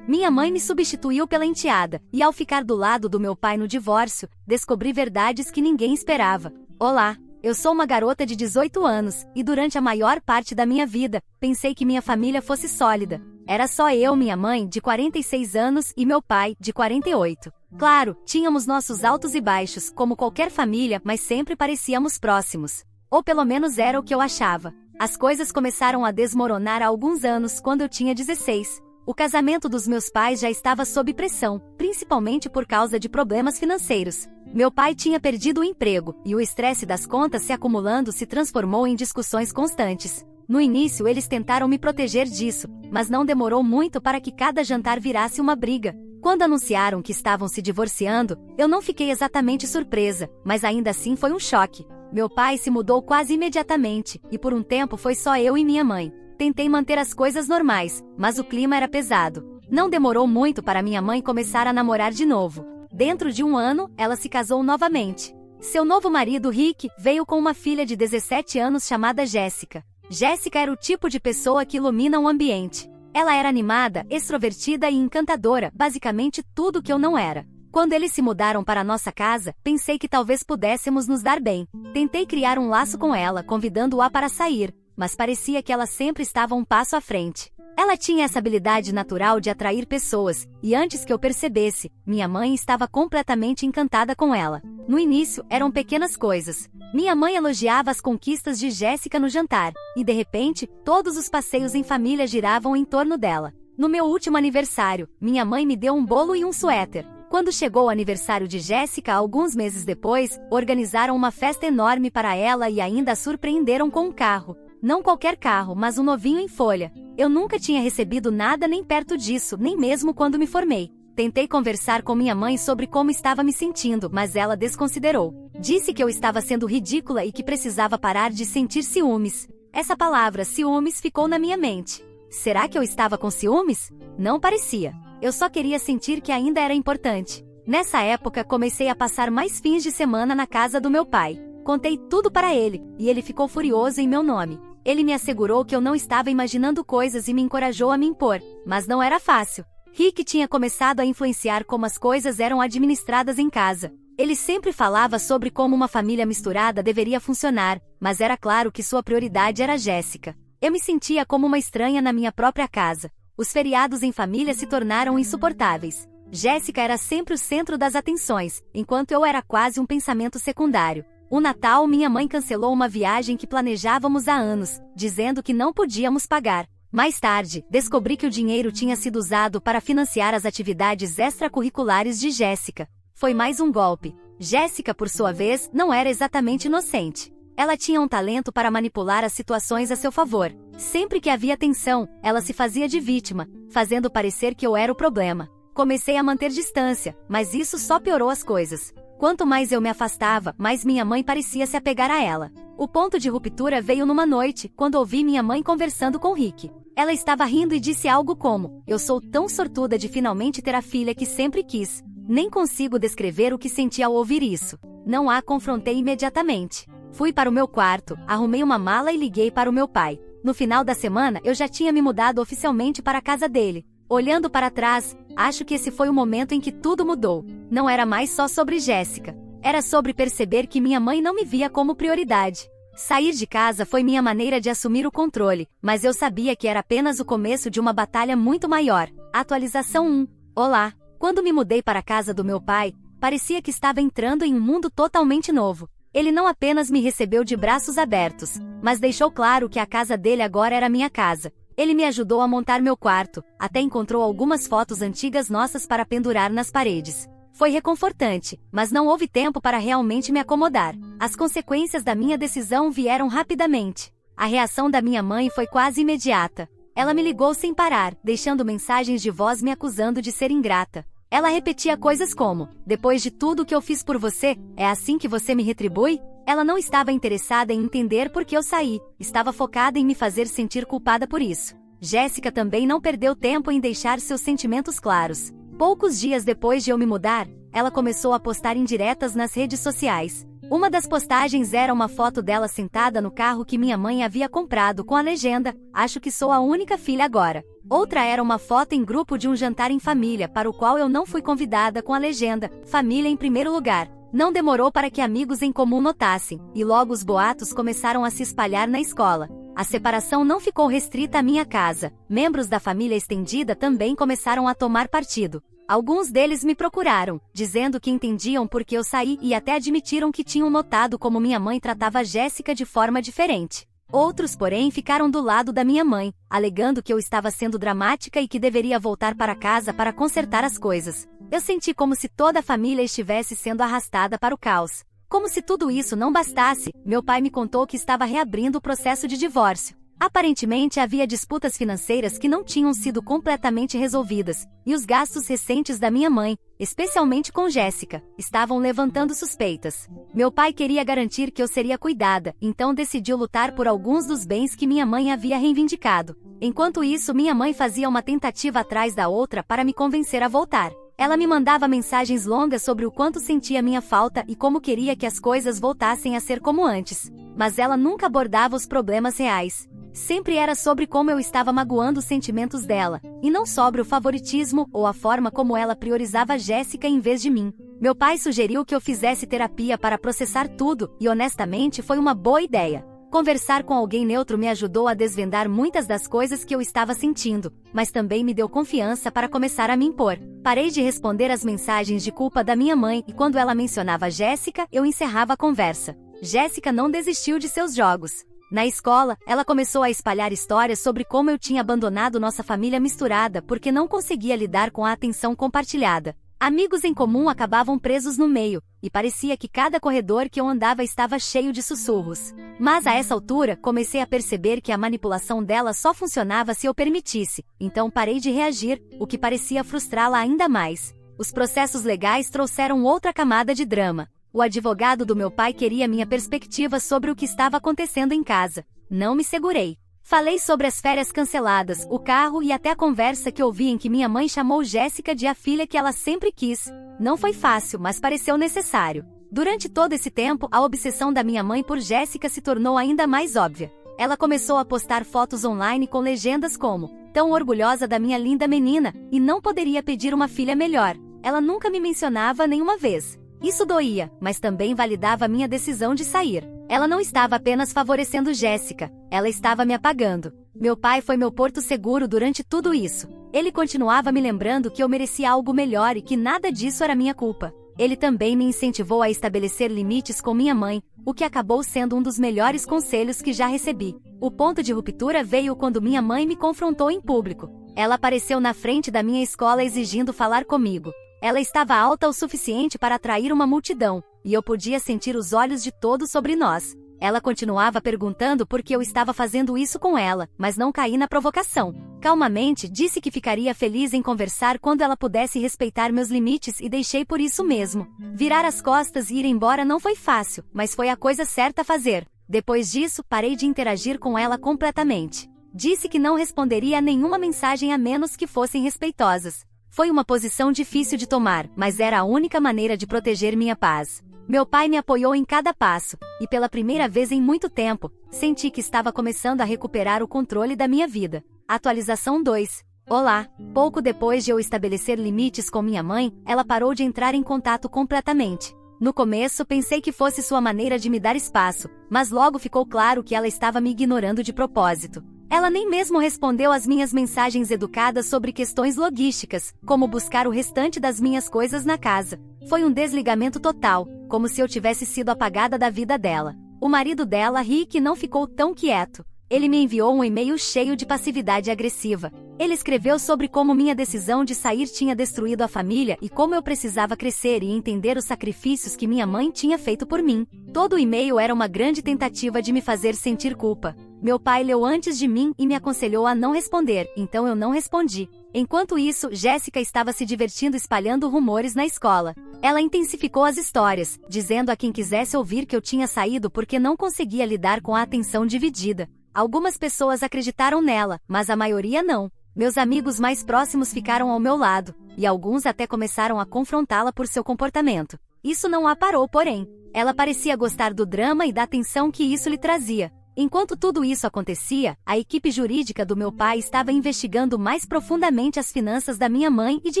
Minha mãe me substituiu pela enteada, e ao ficar do lado do meu pai no divórcio, descobri verdades que ninguém esperava. Olá! Eu sou uma garota de 18 anos, e durante a maior parte da minha vida, pensei que minha família fosse sólida. Era só eu, minha mãe, de 46 anos, e meu pai, de 48. Claro, tínhamos nossos altos e baixos, como qualquer família, mas sempre parecíamos próximos. Ou pelo menos era o que eu achava. As coisas começaram a desmoronar há alguns anos, quando eu tinha 16. O casamento dos meus pais já estava sob pressão, principalmente por causa de problemas financeiros. Meu pai tinha perdido o emprego, e o estresse das contas se acumulando se transformou em discussões constantes. No início eles tentaram me proteger disso, mas não demorou muito para que cada jantar virasse uma briga. Quando anunciaram que estavam se divorciando, eu não fiquei exatamente surpresa, mas ainda assim foi um choque. Meu pai se mudou quase imediatamente, e por um tempo foi só eu e minha mãe. Tentei manter as coisas normais, mas o clima era pesado. Não demorou muito para minha mãe começar a namorar de novo. Dentro de um ano, ela se casou novamente. Seu novo marido, Rick, veio com uma filha de 17 anos chamada Jéssica. Jéssica era o tipo de pessoa que ilumina um ambiente. Ela era animada, extrovertida e encantadora, basicamente tudo que eu não era. Quando eles se mudaram para a nossa casa, pensei que talvez pudéssemos nos dar bem. Tentei criar um laço com ela, convidando-a para sair. mas parecia que ela sempre estava um passo à frente. Ela tinha essa habilidade natural de atrair pessoas, e antes que eu percebesse, minha mãe estava completamente encantada com ela. No início, eram pequenas coisas. Minha mãe elogiava as conquistas de Jéssica no jantar, e de repente, todos os passeios em família giravam em torno dela. No meu último aniversário, minha mãe me deu um bolo e um suéter. Quando chegou o aniversário de Jéssica, alguns meses depois, organizaram uma festa enorme para ela e ainda a surpreenderam com um carro. Não qualquer carro, mas um novinho em folha. Eu nunca tinha recebido nada nem perto disso, nem mesmo quando me formei. Tentei conversar com minha mãe sobre como estava me sentindo, mas ela desconsiderou. Disse que eu estava sendo ridícula e que precisava parar de sentir ciúmes. Essa palavra, ciúmes, ficou na minha mente. Será que eu estava com ciúmes? Não parecia. Eu só queria sentir que ainda era importante. Nessa época, comecei a passar mais fins de semana na casa do meu pai. Contei tudo para ele, e ele ficou furioso em meu nome. Ele me assegurou que eu não estava imaginando coisas e me encorajou a me impor, mas não era fácil. Rick tinha começado a influenciar como as coisas eram administradas em casa. Ele sempre falava sobre como uma família misturada deveria funcionar, mas era claro que sua prioridade era Jéssica. Eu me sentia como uma estranha na minha própria casa. Os feriados em família se tornaram insuportáveis. Jéssica era sempre o centro das atenções, enquanto eu era quase um pensamento secundário. O Natal, minha mãe cancelou uma viagem que planejávamos há anos, dizendo que não podíamos pagar. Mais tarde, descobri que o dinheiro tinha sido usado para financiar as atividades extracurriculares de Jéssica. Foi mais um golpe. Jéssica, por sua vez, não era exatamente inocente. Ela tinha um talento para manipular as situações a seu favor. Sempre que havia tensão, ela se fazia de vítima, fazendo parecer que eu era o problema. Comecei a manter distância, mas isso só piorou as coisas. Quanto mais eu me afastava, mais minha mãe parecia se apegar a ela. O ponto de ruptura veio numa noite, quando ouvi minha mãe conversando com Rick. Ela estava rindo e disse algo como: "Eu sou tão sortuda de finalmente ter a filha que sempre quis. Nem consigo descrever o que senti ao ouvir isso." Não a confrontei imediatamente. Fui para o meu quarto, arrumei uma mala e liguei para o meu pai. No final da semana, eu já tinha me mudado oficialmente para a casa dele. Olhando para trás, acho que esse foi o momento em que tudo mudou. Não era mais só sobre Jéssica. Era sobre perceber que minha mãe não me via como prioridade. Sair de casa foi minha maneira de assumir o controle, mas eu sabia que era apenas o começo de uma batalha muito maior. Atualização 1. Olá. Quando me mudei para a casa do meu pai, parecia que estava entrando em um mundo totalmente novo. Ele não apenas me recebeu de braços abertos, mas deixou claro que a casa dele agora era minha casa. Ele me ajudou a montar meu quarto, até encontrou algumas fotos antigas nossas para pendurar nas paredes. Foi reconfortante, mas não houve tempo para realmente me acomodar. As consequências da minha decisão vieram rapidamente. A reação da minha mãe foi quase imediata. Ela me ligou sem parar, deixando mensagens de voz me acusando de ser ingrata. Ela repetia coisas como: "Depois de tudo o que eu fiz por você, é assim que você me retribui?" Ela não estava interessada em entender por que eu saí, estava focada em me fazer sentir culpada por isso. Jéssica também não perdeu tempo em deixar seus sentimentos claros. Poucos dias depois de eu me mudar, ela começou a postar indiretas nas redes sociais. Uma das postagens era uma foto dela sentada no carro que minha mãe havia comprado com a legenda: "Acho que sou a única filha agora." Outra era uma foto em grupo de um jantar em família para o qual eu não fui convidada com a legenda: "Família em primeiro lugar." Não demorou para que amigos em comum notassem, e logo os boatos começaram a se espalhar na escola. A separação não ficou restrita à minha casa. Membros da família estendida também começaram a tomar partido. Alguns deles me procuraram, dizendo que entendiam por que eu saí e até admitiram que tinham notado como minha mãe tratava Jéssica de forma diferente. Outros, porém, ficaram do lado da minha mãe, alegando que eu estava sendo dramática e que deveria voltar para casa para consertar as coisas. Eu senti como se toda a família estivesse sendo arrastada para o caos. Como se tudo isso não bastasse, meu pai me contou que estava reabrindo o processo de divórcio. Aparentemente havia disputas financeiras que não tinham sido completamente resolvidas, e os gastos recentes da minha mãe, especialmente com Jéssica, estavam levantando suspeitas. Meu pai queria garantir que eu seria cuidada, então decidiu lutar por alguns dos bens que minha mãe havia reivindicado. Enquanto isso, minha mãe fazia uma tentativa atrás da outra para me convencer a voltar. Ela me mandava mensagens longas sobre o quanto sentia minha falta e como queria que as coisas voltassem a ser como antes. Mas ela nunca abordava os problemas reais. Sempre era sobre como eu estava magoando os sentimentos dela, e não sobre o favoritismo ou a forma como ela priorizava Jéssica em vez de mim. Meu pai sugeriu que eu fizesse terapia para processar tudo, e honestamente foi uma boa ideia. Conversar com alguém neutro me ajudou a desvendar muitas das coisas que eu estava sentindo, mas também me deu confiança para começar a me impor. Parei de responder às mensagens de culpa da minha mãe e quando ela mencionava Jéssica, eu encerrava a conversa. Jéssica não desistiu de seus jogos. Na escola, ela começou a espalhar histórias sobre como eu tinha abandonado nossa família misturada porque não conseguia lidar com a atenção compartilhada. Amigos em comum acabavam presos no meio, e parecia que cada corredor que eu andava estava cheio de sussurros. Mas a essa altura, comecei a perceber que a manipulação dela só funcionava se eu permitisse, então parei de reagir, o que parecia frustrá-la ainda mais. Os processos legais trouxeram outra camada de drama. O advogado do meu pai queria minha perspectiva sobre o que estava acontecendo em casa. Não me segurei. Falei sobre as férias canceladas, o carro e até a conversa que ouvi em que minha mãe chamou Jéssica de a filha que ela sempre quis. Não foi fácil, mas pareceu necessário. Durante todo esse tempo, a obsessão da minha mãe por Jéssica se tornou ainda mais óbvia. Ela começou a postar fotos online com legendas como: "Tão orgulhosa da minha linda menina, e não poderia pedir uma filha melhor." Ela nunca me mencionava nenhuma vez. Isso doía, mas também validava minha decisão de sair. Ela não estava apenas favorecendo Jéssica, ela estava me apagando. Meu pai foi meu porto seguro durante tudo isso. Ele continuava me lembrando que eu merecia algo melhor e que nada disso era minha culpa. Ele também me incentivou a estabelecer limites com minha mãe, o que acabou sendo um dos melhores conselhos que já recebi. O ponto de ruptura veio quando minha mãe me confrontou em público. Ela apareceu na frente da minha escola exigindo falar comigo. Ela estava alta o suficiente para atrair uma multidão, e eu podia sentir os olhos de todos sobre nós. Ela continuava perguntando por que eu estava fazendo isso com ela, mas não caí na provocação. Calmamente, disse que ficaria feliz em conversar quando ela pudesse respeitar meus limites e deixei por isso mesmo. Virar as costas e ir embora não foi fácil, mas foi a coisa certa a fazer. Depois disso, parei de interagir com ela completamente. Disse que não responderia a nenhuma mensagem a menos que fossem respeitosas. Foi uma posição difícil de tomar, mas era a única maneira de proteger minha paz. Meu pai me apoiou em cada passo, e pela primeira vez em muito tempo, senti que estava começando a recuperar o controle da minha vida. Atualização 2. Olá! Pouco depois de eu estabelecer limites com minha mãe, ela parou de entrar em contato completamente. No começo pensei que fosse sua maneira de me dar espaço, mas logo ficou claro que ela estava me ignorando de propósito. Ela nem mesmo respondeu às minhas mensagens educadas sobre questões logísticas, como buscar o restante das minhas coisas na casa. Foi um desligamento total, como se eu tivesse sido apagada da vida dela. O marido dela, Rick, não ficou tão quieto. Ele me enviou um e-mail cheio de passividade agressiva. Ele escreveu sobre como minha decisão de sair tinha destruído a família e como eu precisava crescer e entender os sacrifícios que minha mãe tinha feito por mim. Todo o e-mail era uma grande tentativa de me fazer sentir culpa. Meu pai leu antes de mim e me aconselhou a não responder, então eu não respondi. Enquanto isso, Jéssica estava se divertindo espalhando rumores na escola. Ela intensificou as histórias, dizendo a quem quisesse ouvir que eu tinha saído porque não conseguia lidar com a atenção dividida. Algumas pessoas acreditaram nela, mas a maioria não. Meus amigos mais próximos ficaram ao meu lado, e alguns até começaram a confrontá-la por seu comportamento. Isso não a parou, porém. Ela parecia gostar do drama e da atenção que isso lhe trazia. Enquanto tudo isso acontecia, a equipe jurídica do meu pai estava investigando mais profundamente as finanças da minha mãe e de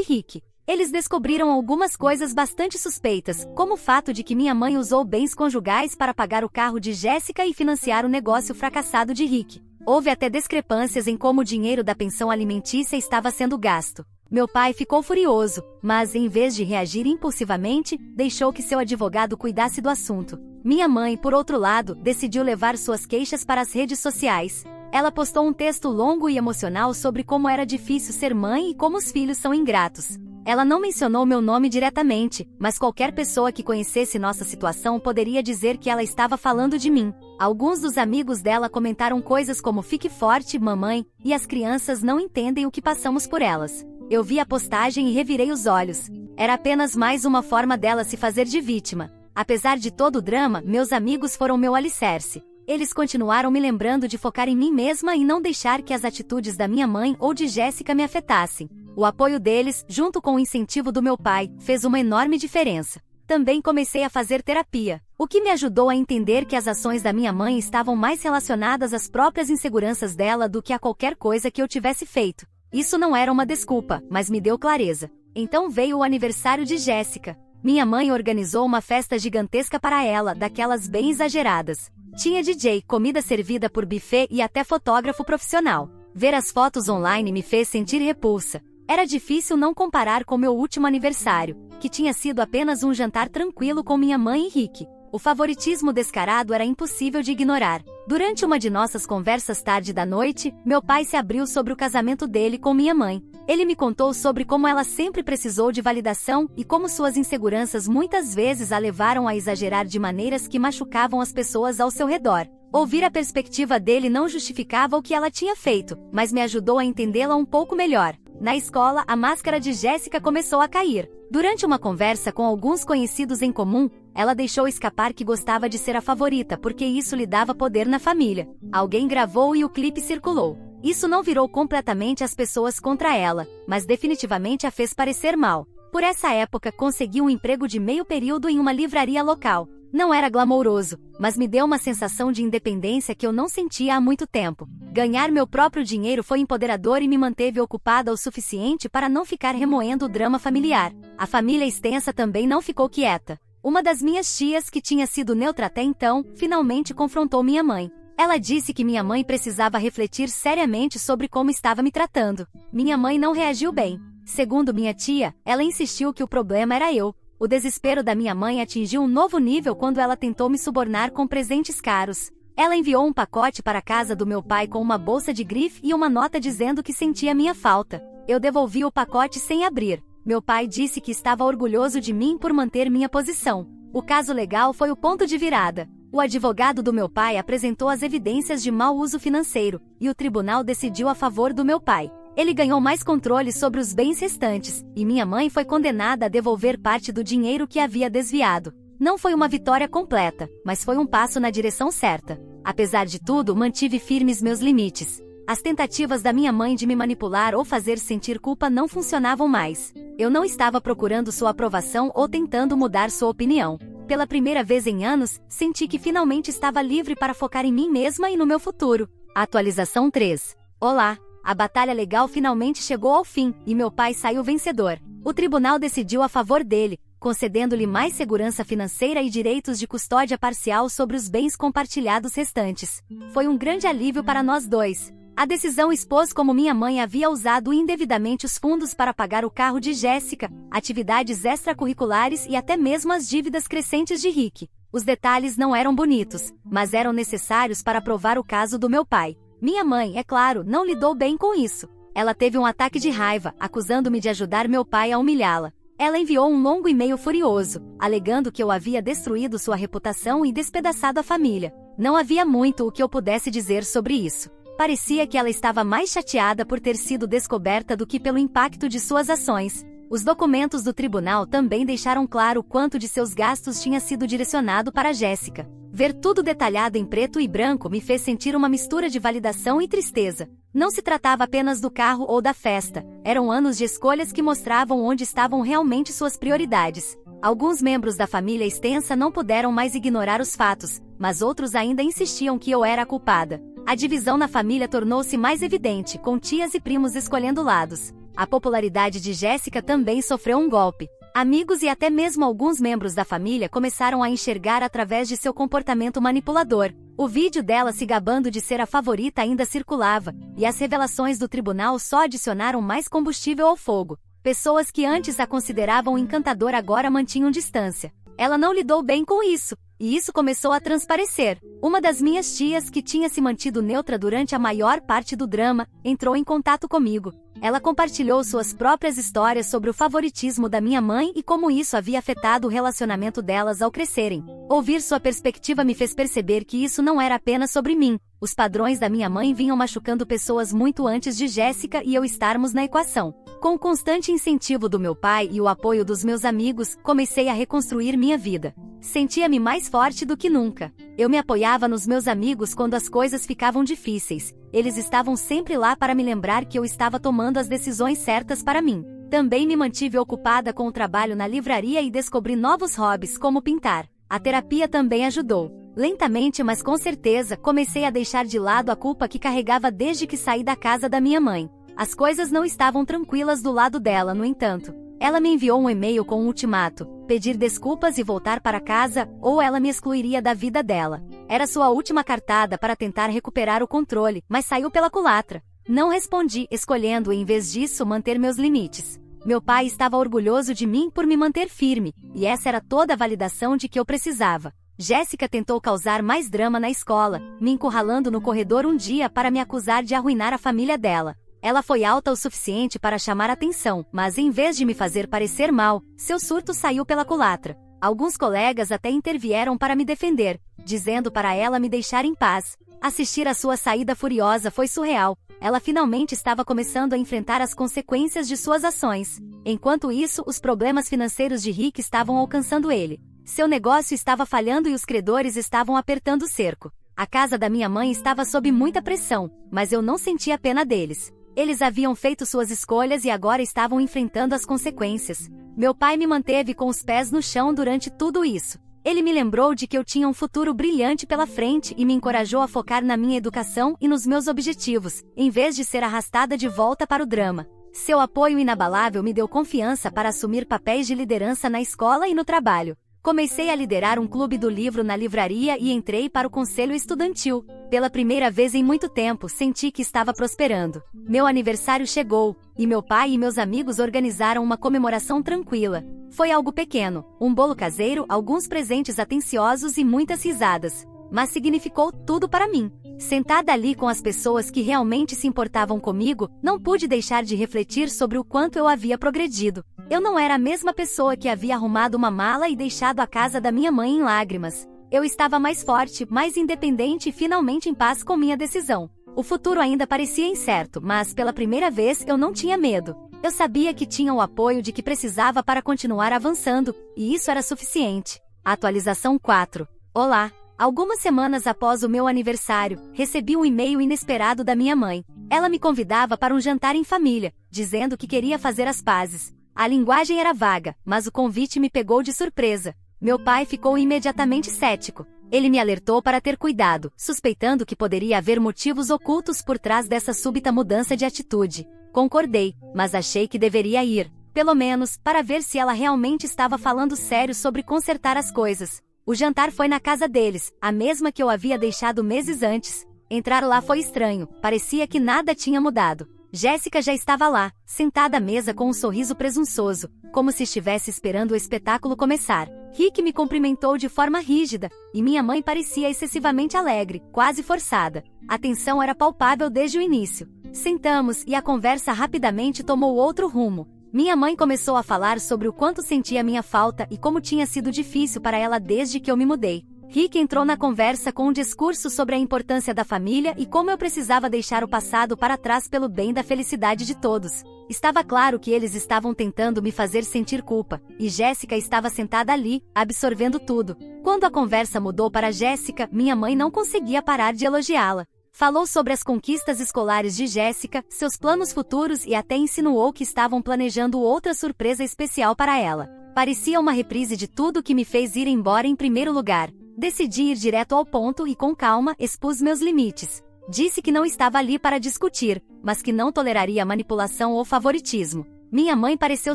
Rick. Eles descobriram algumas coisas bastante suspeitas, como o fato de que minha mãe usou bens conjugais para pagar o carro de Jéssica e financiar o negócio fracassado de Rick. Houve até discrepâncias em como o dinheiro da pensão alimentícia estava sendo gasto. Meu pai ficou furioso, mas, em vez de reagir impulsivamente, deixou que seu advogado cuidasse do assunto. Minha mãe, por outro lado, decidiu levar suas queixas para as redes sociais. Ela postou um texto longo e emocional sobre como era difícil ser mãe e como os filhos são ingratos. Ela não mencionou meu nome diretamente, mas qualquer pessoa que conhecesse nossa situação poderia dizer que ela estava falando de mim. Alguns dos amigos dela comentaram coisas como "fique forte, mamãe", e as crianças não entendem o que passamos por elas. Eu vi a postagem e revirei os olhos. Era apenas mais uma forma dela se fazer de vítima. Apesar de todo o drama, meus amigos foram meu alicerce. Eles continuaram me lembrando de focar em mim mesma e não deixar que as atitudes da minha mãe ou de Jéssica me afetassem. O apoio deles, junto com o incentivo do meu pai, fez uma enorme diferença. Também comecei a fazer terapia, o que me ajudou a entender que as ações da minha mãe estavam mais relacionadas às próprias inseguranças dela do que a qualquer coisa que eu tivesse feito. Isso não era uma desculpa, mas me deu clareza. Então veio o aniversário de Jéssica. Minha mãe organizou uma festa gigantesca para ela, daquelas bem exageradas. Tinha DJ, comida servida por buffet e até fotógrafo profissional. Ver as fotos online me fez sentir repulsa. Era difícil não comparar com meu último aniversário, que tinha sido apenas um jantar tranquilo com minha mãe e Rick. O favoritismo descarado era impossível de ignorar. Durante uma de nossas conversas tarde da noite, meu pai se abriu sobre o casamento dele com minha mãe. Ele me contou sobre como ela sempre precisou de validação e como suas inseguranças muitas vezes a levaram a exagerar de maneiras que machucavam as pessoas ao seu redor. Ouvir a perspectiva dele não justificava o que ela tinha feito, mas me ajudou a entendê-la um pouco melhor. Na escola, a máscara de Jéssica começou a cair. Durante uma conversa com alguns conhecidos em comum, ela deixou escapar que gostava de ser a favorita porque isso lhe dava poder na família. Alguém gravou e o clipe circulou. Isso não virou completamente as pessoas contra ela, mas definitivamente a fez parecer mal. Por essa época, consegui um emprego de meio período em uma livraria local. Não era glamouroso, mas me deu uma sensação de independência que eu não sentia há muito tempo. Ganhar meu próprio dinheiro foi empoderador e me manteve ocupada o suficiente para não ficar remoendo o drama familiar. A família extensa também não ficou quieta. Uma das minhas tias, que tinha sido neutra até então, finalmente confrontou minha mãe. Ela disse que minha mãe precisava refletir seriamente sobre como estava me tratando. Minha mãe não reagiu bem. Segundo minha tia, ela insistiu que o problema era eu. O desespero da minha mãe atingiu um novo nível quando ela tentou me subornar com presentes caros. Ela enviou um pacote para a casa do meu pai com uma bolsa de grife e uma nota dizendo que sentia minha falta. Eu devolvi o pacote sem abrir. Meu pai disse que estava orgulhoso de mim por manter minha posição. O caso legal foi o ponto de virada. O advogado do meu pai apresentou as evidências de mau uso financeiro, e o tribunal decidiu a favor do meu pai. Ele ganhou mais controle sobre os bens restantes, e minha mãe foi condenada a devolver parte do dinheiro que havia desviado. Não foi uma vitória completa, mas foi um passo na direção certa. Apesar de tudo, mantive firmes meus limites. As tentativas da minha mãe de me manipular ou fazer sentir culpa não funcionavam mais. Eu não estava procurando sua aprovação ou tentando mudar sua opinião. Pela primeira vez em anos, senti que finalmente estava livre para focar em mim mesma e no meu futuro. Atualização 3. Olá! A batalha legal finalmente chegou ao fim, e meu pai saiu vencedor. O tribunal decidiu a favor dele, concedendo-lhe mais segurança financeira e direitos de custódia parcial sobre os bens compartilhados restantes. Foi um grande alívio para nós dois. A decisão expôs como minha mãe havia usado indevidamente os fundos para pagar o carro de Jéssica, atividades extracurriculares e até mesmo as dívidas crescentes de Rick. Os detalhes não eram bonitos, mas eram necessários para provar o caso do meu pai. Minha mãe, é claro, não lidou bem com isso. Ela teve um ataque de raiva, acusando-me de ajudar meu pai a humilhá-la. Ela enviou um longo e-mail furioso, alegando que eu havia destruído sua reputação e despedaçado a família. Não havia muito o que eu pudesse dizer sobre isso. Parecia que ela estava mais chateada por ter sido descoberta do que pelo impacto de suas ações. Os documentos do tribunal também deixaram claro o quanto de seus gastos tinha sido direcionado para Jéssica. Ver tudo detalhado em preto e branco me fez sentir uma mistura de validação e tristeza. Não se tratava apenas do carro ou da festa, eram anos de escolhas que mostravam onde estavam realmente suas prioridades. Alguns membros da família extensa não puderam mais ignorar os fatos, mas outros ainda insistiam que eu era a culpada. A divisão na família tornou-se mais evidente, com tias e primos escolhendo lados. A popularidade de Jéssica também sofreu um golpe. Amigos e até mesmo alguns membros da família começaram a enxergar através de seu comportamento manipulador. O vídeo dela se gabando de ser a favorita ainda circulava, e as revelações do tribunal só adicionaram mais combustível ao fogo. Pessoas que antes a consideravam encantadora agora mantinham distância. Ela não lidou bem com isso, e isso começou a transparecer. Uma das minhas tias, que tinha se mantido neutra durante a maior parte do drama, entrou em contato comigo. Ela compartilhou suas próprias histórias sobre o favoritismo da minha mãe e como isso havia afetado o relacionamento delas ao crescerem. Ouvir sua perspectiva me fez perceber que isso não era apenas sobre mim. Os padrões da minha mãe vinham machucando pessoas muito antes de Jéssica e eu estarmos na equação. Com o constante incentivo do meu pai e o apoio dos meus amigos, comecei a reconstruir minha vida. Sentia-me mais forte do que nunca. Eu me apoiava nos meus amigos quando as coisas ficavam difíceis. Eles estavam sempre lá para me lembrar que eu estava tomando as decisões certas para mim. Também me mantive ocupada com o trabalho na livraria e descobri novos hobbies, como pintar. A terapia também ajudou. Lentamente, mas com certeza, comecei a deixar de lado a culpa que carregava desde que saí da casa da minha mãe. As coisas não estavam tranquilas do lado dela, no entanto. Ela me enviou um e-mail com um ultimato: pedir desculpas e voltar para casa, ou ela me excluiria da vida dela. Era sua última cartada para tentar recuperar o controle, mas saiu pela culatra. Não respondi, escolhendo em vez disso manter meus limites. Meu pai estava orgulhoso de mim por me manter firme, e essa era toda a validação de que eu precisava. Jéssica tentou causar mais drama na escola, me encurralando no corredor um dia para me acusar de arruinar a família dela. Ela foi alta o suficiente para chamar atenção, mas em vez de me fazer parecer mal, seu surto saiu pela culatra. Alguns colegas até intervieram para me defender, dizendo para ela me deixar em paz. Assistir a sua saída furiosa foi surreal. Ela finalmente estava começando a enfrentar as consequências de suas ações. Enquanto isso, os problemas financeiros de Rick estavam alcançando ele. Seu negócio estava falhando e os credores estavam apertando o cerco. A casa da minha mãe estava sob muita pressão, mas eu não sentia pena deles. Eles haviam feito suas escolhas e agora estavam enfrentando as consequências. Meu pai me manteve com os pés no chão durante tudo isso. Ele me lembrou de que eu tinha um futuro brilhante pela frente e me encorajou a focar na minha educação e nos meus objetivos, em vez de ser arrastada de volta para o drama. Seu apoio inabalável me deu confiança para assumir papéis de liderança na escola e no trabalho. Comecei a liderar um clube do livro na livraria e entrei para o conselho estudantil. Pela primeira vez em muito tempo, senti que estava prosperando. Meu aniversário chegou, e meu pai e meus amigos organizaram uma comemoração tranquila. Foi algo pequeno, um bolo caseiro, alguns presentes atenciosos e muitas risadas. Mas significou tudo para mim. Sentada ali com as pessoas que realmente se importavam comigo, não pude deixar de refletir sobre o quanto eu havia progredido. Eu não era a mesma pessoa que havia arrumado uma mala e deixado a casa da minha mãe em lágrimas. Eu estava mais forte, mais independente e finalmente em paz com minha decisão. O futuro ainda parecia incerto, mas pela primeira vez eu não tinha medo. Eu sabia que tinha o apoio de que precisava para continuar avançando, e isso era suficiente. Atualização 4. Olá! Algumas semanas após o meu aniversário, recebi um e-mail inesperado da minha mãe. Ela me convidava para um jantar em família, dizendo que queria fazer as pazes. A linguagem era vaga, mas o convite me pegou de surpresa. Meu pai ficou imediatamente cético. Ele me alertou para ter cuidado, suspeitando que poderia haver motivos ocultos por trás dessa súbita mudança de atitude. Concordei, mas achei que deveria ir, pelo menos, para ver se ela realmente estava falando sério sobre consertar as coisas. O jantar foi na casa deles, a mesma que eu havia deixado meses antes. Entrar lá foi estranho, parecia que nada tinha mudado. Jéssica já estava lá, sentada à mesa com um sorriso presunçoso, como se estivesse esperando o espetáculo começar. Rick me cumprimentou de forma rígida, e minha mãe parecia excessivamente alegre, quase forçada. A tensão era palpável desde o início. Sentamos e a conversa rapidamente tomou outro rumo. Minha mãe começou a falar sobre o quanto sentia minha falta e como tinha sido difícil para ela desde que eu me mudei. Rick entrou na conversa com um discurso sobre a importância da família e como eu precisava deixar o passado para trás pelo bem da felicidade de todos. Estava claro que eles estavam tentando me fazer sentir culpa, e Jéssica estava sentada ali, absorvendo tudo. Quando a conversa mudou para Jéssica, minha mãe não conseguia parar de elogiá-la. Falou sobre as conquistas escolares de Jéssica, seus planos futuros e até insinuou que estavam planejando outra surpresa especial para ela. Parecia uma reprise de tudo que me fez ir embora em primeiro lugar. Decidi ir direto ao ponto e com calma expus meus limites. Disse que não estava ali para discutir, mas que não toleraria manipulação ou favoritismo. Minha mãe pareceu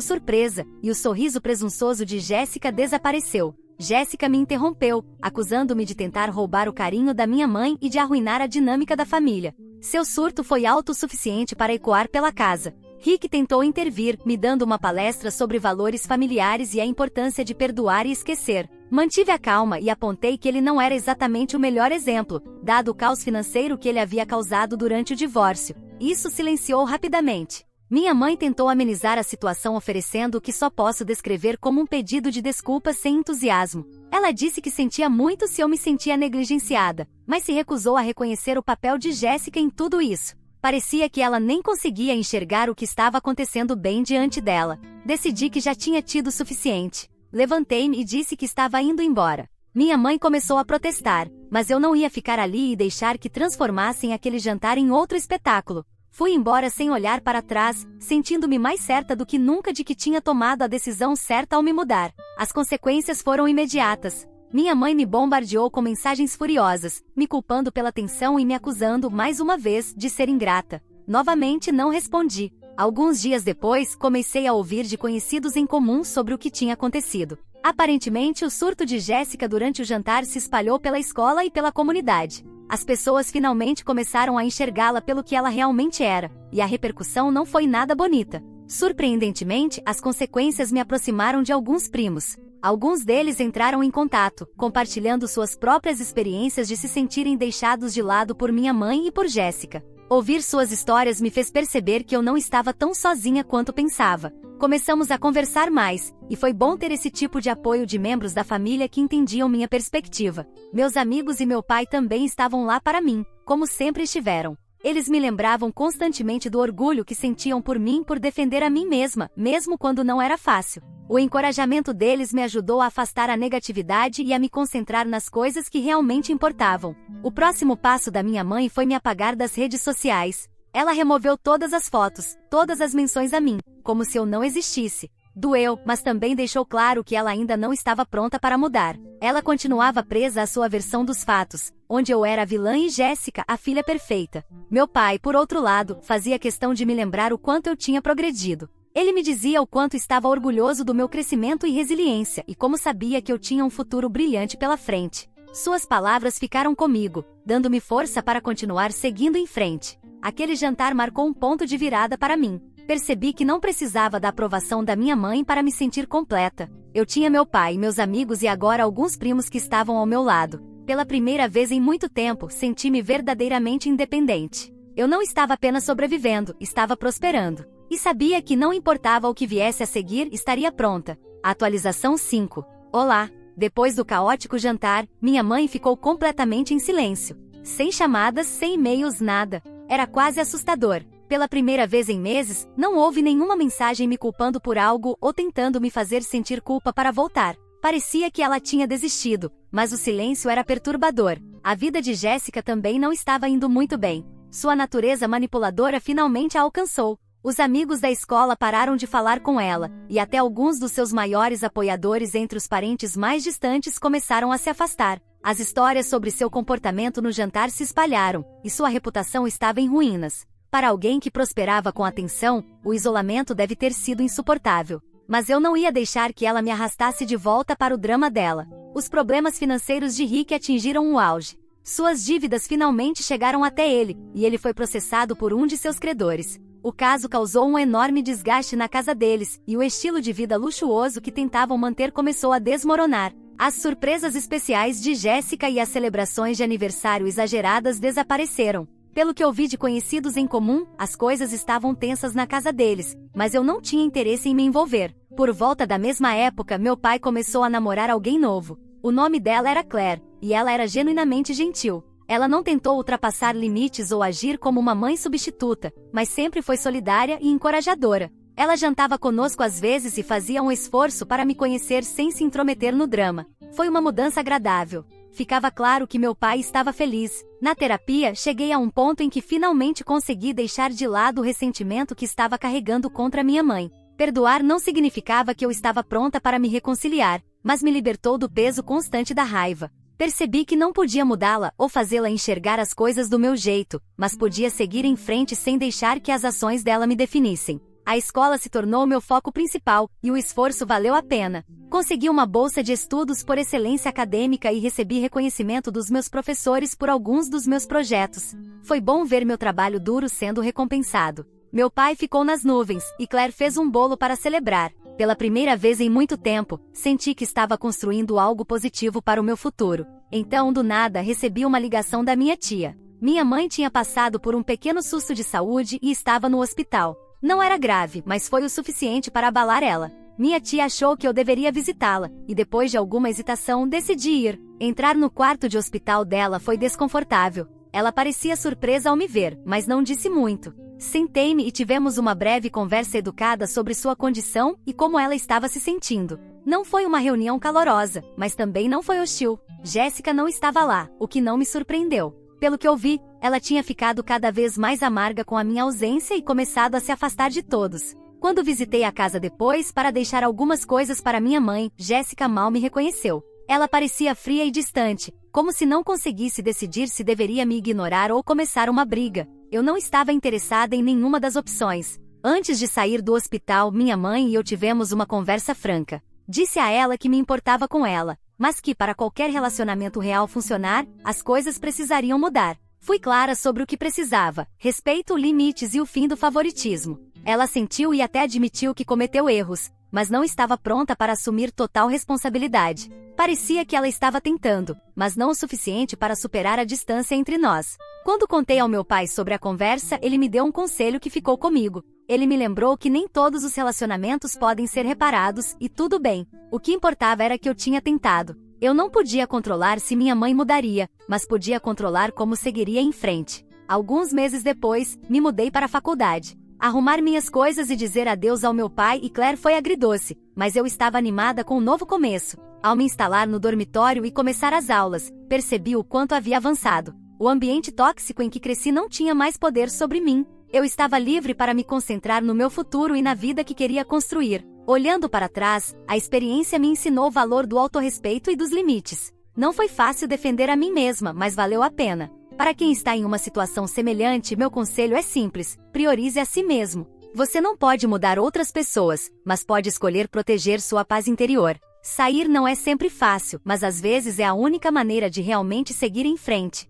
surpresa, e o sorriso presunçoso de Jéssica desapareceu. Jéssica me interrompeu, acusando-me de tentar roubar o carinho da minha mãe e de arruinar a dinâmica da família. Seu surto foi alto o suficiente para ecoar pela casa. Rick tentou intervir, me dando uma palestra sobre valores familiares e a importância de perdoar e esquecer. Mantive a calma e apontei que ele não era exatamente o melhor exemplo, dado o caos financeiro que ele havia causado durante o divórcio. Isso silenciou rapidamente. Minha mãe tentou amenizar a situação oferecendo o que só posso descrever como um pedido de desculpas sem entusiasmo. Ela disse que sentia muito se eu me sentia negligenciada, mas se recusou a reconhecer o papel de Jéssica em tudo isso. Parecia que ela nem conseguia enxergar o que estava acontecendo bem diante dela. Decidi que já tinha tido o suficiente. Levantei-me e disse que estava indo embora. Minha mãe começou a protestar, mas eu não ia ficar ali e deixar que transformassem aquele jantar em outro espetáculo. Fui embora sem olhar para trás, sentindo-me mais certa do que nunca de que tinha tomado a decisão certa ao me mudar. As consequências foram imediatas. Minha mãe me bombardeou com mensagens furiosas, me culpando pela tensão e me acusando, mais uma vez, de ser ingrata. Novamente não respondi. Alguns dias depois, comecei a ouvir de conhecidos em comum sobre o que tinha acontecido. Aparentemente, o surto de Jéssica durante o jantar se espalhou pela escola e pela comunidade. As pessoas finalmente começaram a enxergá-la pelo que ela realmente era, e a repercussão não foi nada bonita. Surpreendentemente, as consequências me aproximaram de alguns primos. Alguns deles entraram em contato, compartilhando suas próprias experiências de se sentirem deixados de lado por minha mãe e por Jéssica. Ouvir suas histórias me fez perceber que eu não estava tão sozinha quanto pensava. Começamos a conversar mais, e foi bom ter esse tipo de apoio de membros da família que entendiam minha perspectiva. Meus amigos e meu pai também estavam lá para mim, como sempre estiveram. Eles me lembravam constantemente do orgulho que sentiam por mim por defender a mim mesma, mesmo quando não era fácil. O encorajamento deles me ajudou a afastar a negatividade e a me concentrar nas coisas que realmente importavam. O próximo passo da minha mãe foi me apagar das redes sociais. Ela removeu todas as fotos, todas as menções a mim, como se eu não existisse. Doeu, mas também deixou claro que ela ainda não estava pronta para mudar. Ela continuava presa à sua versão dos fatos, onde eu era a vilã e Jéssica, a filha perfeita. Meu pai, por outro lado, fazia questão de me lembrar o quanto eu tinha progredido. Ele me dizia o quanto estava orgulhoso do meu crescimento e resiliência e como sabia que eu tinha um futuro brilhante pela frente. Suas palavras ficaram comigo, dando-me força para continuar seguindo em frente. Aquele jantar marcou um ponto de virada para mim. Percebi que não precisava da aprovação da minha mãe para me sentir completa. Eu tinha meu pai, meus amigos e agora alguns primos que estavam ao meu lado. Pela primeira vez em muito tempo, senti-me verdadeiramente independente. Eu não estava apenas sobrevivendo, estava prosperando. E sabia que não importava o que viesse a seguir, estaria pronta. Atualização 5. Olá! Depois do caótico jantar, minha mãe ficou completamente em silêncio. Sem chamadas, sem e-mails, nada. Era quase assustador. Pela primeira vez em meses, não houve nenhuma mensagem me culpando por algo ou tentando me fazer sentir culpa para voltar. Parecia que ela tinha desistido, mas o silêncio era perturbador. A vida de Jéssica também não estava indo muito bem. Sua natureza manipuladora finalmente a alcançou. Os amigos da escola pararam de falar com ela, e até alguns dos seus maiores apoiadores entre os parentes mais distantes começaram a se afastar. As histórias sobre seu comportamento no jantar se espalharam, e sua reputação estava em ruínas. Para alguém que prosperava com atenção, o isolamento deve ter sido insuportável. Mas eu não ia deixar que ela me arrastasse de volta para o drama dela. Os problemas financeiros de Rick atingiram o auge. Suas dívidas finalmente chegaram até ele, e ele foi processado por um de seus credores. O caso causou um enorme desgaste na casa deles, e o estilo de vida luxuoso que tentavam manter começou a desmoronar. As surpresas especiais de Jéssica e as celebrações de aniversário exageradas desapareceram. Pelo que ouvi de conhecidos em comum, as coisas estavam tensas na casa deles, mas eu não tinha interesse em me envolver. Por volta da mesma época, meu pai começou a namorar alguém novo. O nome dela era Claire, e ela era genuinamente gentil. Ela não tentou ultrapassar limites ou agir como uma mãe substituta, mas sempre foi solidária e encorajadora. Ela jantava conosco às vezes e fazia um esforço para me conhecer sem se intrometer no drama. Foi uma mudança agradável. Ficava claro que meu pai estava feliz. Na terapia, cheguei a um ponto em que finalmente consegui deixar de lado o ressentimento que estava carregando contra minha mãe. Perdoar não significava que eu estava pronta para me reconciliar, mas me libertou do peso constante da raiva. Percebi que não podia mudá-la ou fazê-la enxergar as coisas do meu jeito, mas podia seguir em frente sem deixar que as ações dela me definissem. A escola se tornou meu foco principal, e o esforço valeu a pena. Consegui uma bolsa de estudos por excelência acadêmica e recebi reconhecimento dos meus professores por alguns dos meus projetos. Foi bom ver meu trabalho duro sendo recompensado. Meu pai ficou nas nuvens, e Claire fez um bolo para celebrar. Pela primeira vez em muito tempo, senti que estava construindo algo positivo para o meu futuro. Então, do nada, recebi uma ligação da minha tia. Minha mãe tinha passado por um pequeno susto de saúde e estava no hospital. Não era grave, mas foi o suficiente para abalar ela. Minha tia achou que eu deveria visitá-la, e depois de alguma hesitação, decidi ir. Entrar no quarto de hospital dela foi desconfortável. Ela parecia surpresa ao me ver, mas não disse muito. Sentei-me e tivemos uma breve conversa educada sobre sua condição e como ela estava se sentindo. Não foi uma reunião calorosa, mas também não foi hostil. Jéssica não estava lá, o que não me surpreendeu. Pelo que ouvi, ela tinha ficado cada vez mais amarga com a minha ausência e começado a se afastar de todos. Quando visitei a casa depois para deixar algumas coisas para minha mãe, Jéssica mal me reconheceu. Ela parecia fria e distante, como se não conseguisse decidir se deveria me ignorar ou começar uma briga. Eu não estava interessada em nenhuma das opções. Antes de sair do hospital, minha mãe e eu tivemos uma conversa franca. Disse a ela que me importava com ela, mas que para qualquer relacionamento real funcionar, as coisas precisariam mudar. Fui clara sobre o que precisava: respeito, limites e o fim do favoritismo. Ela sentiu e até admitiu que cometeu erros, mas não estava pronta para assumir total responsabilidade. Parecia que ela estava tentando, mas não o suficiente para superar a distância entre nós. Quando contei ao meu pai sobre a conversa, ele me deu um conselho que ficou comigo. Ele me lembrou que nem todos os relacionamentos podem ser reparados, e tudo bem. O que importava era que eu tinha tentado. Eu não podia controlar se minha mãe mudaria, mas podia controlar como seguiria em frente. Alguns meses depois, me mudei para a faculdade. Arrumar minhas coisas e dizer adeus ao meu pai e Claire foi agridoce, mas eu estava animada com um novo começo. Ao me instalar no dormitório e começar as aulas, percebi o quanto havia avançado. O ambiente tóxico em que cresci não tinha mais poder sobre mim. Eu estava livre para me concentrar no meu futuro e na vida que queria construir. Olhando para trás, a experiência me ensinou o valor do autorrespeito e dos limites. Não foi fácil defender a mim mesma, mas valeu a pena. Para quem está em uma situação semelhante, meu conselho é simples: priorize a si mesmo. Você não pode mudar outras pessoas, mas pode escolher proteger sua paz interior. Sair não é sempre fácil, mas às vezes é a única maneira de realmente seguir em frente.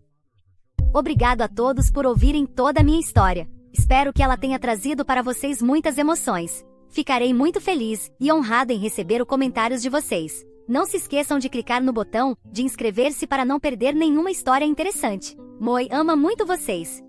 Obrigado a todos por ouvirem toda a minha história. Espero que ela tenha trazido para vocês muitas emoções. Ficarei muito feliz e honrada em receber os comentários de vocês. Não se esqueçam de clicar no botão de inscrever-se para não perder nenhuma história interessante. Moi ama muito vocês.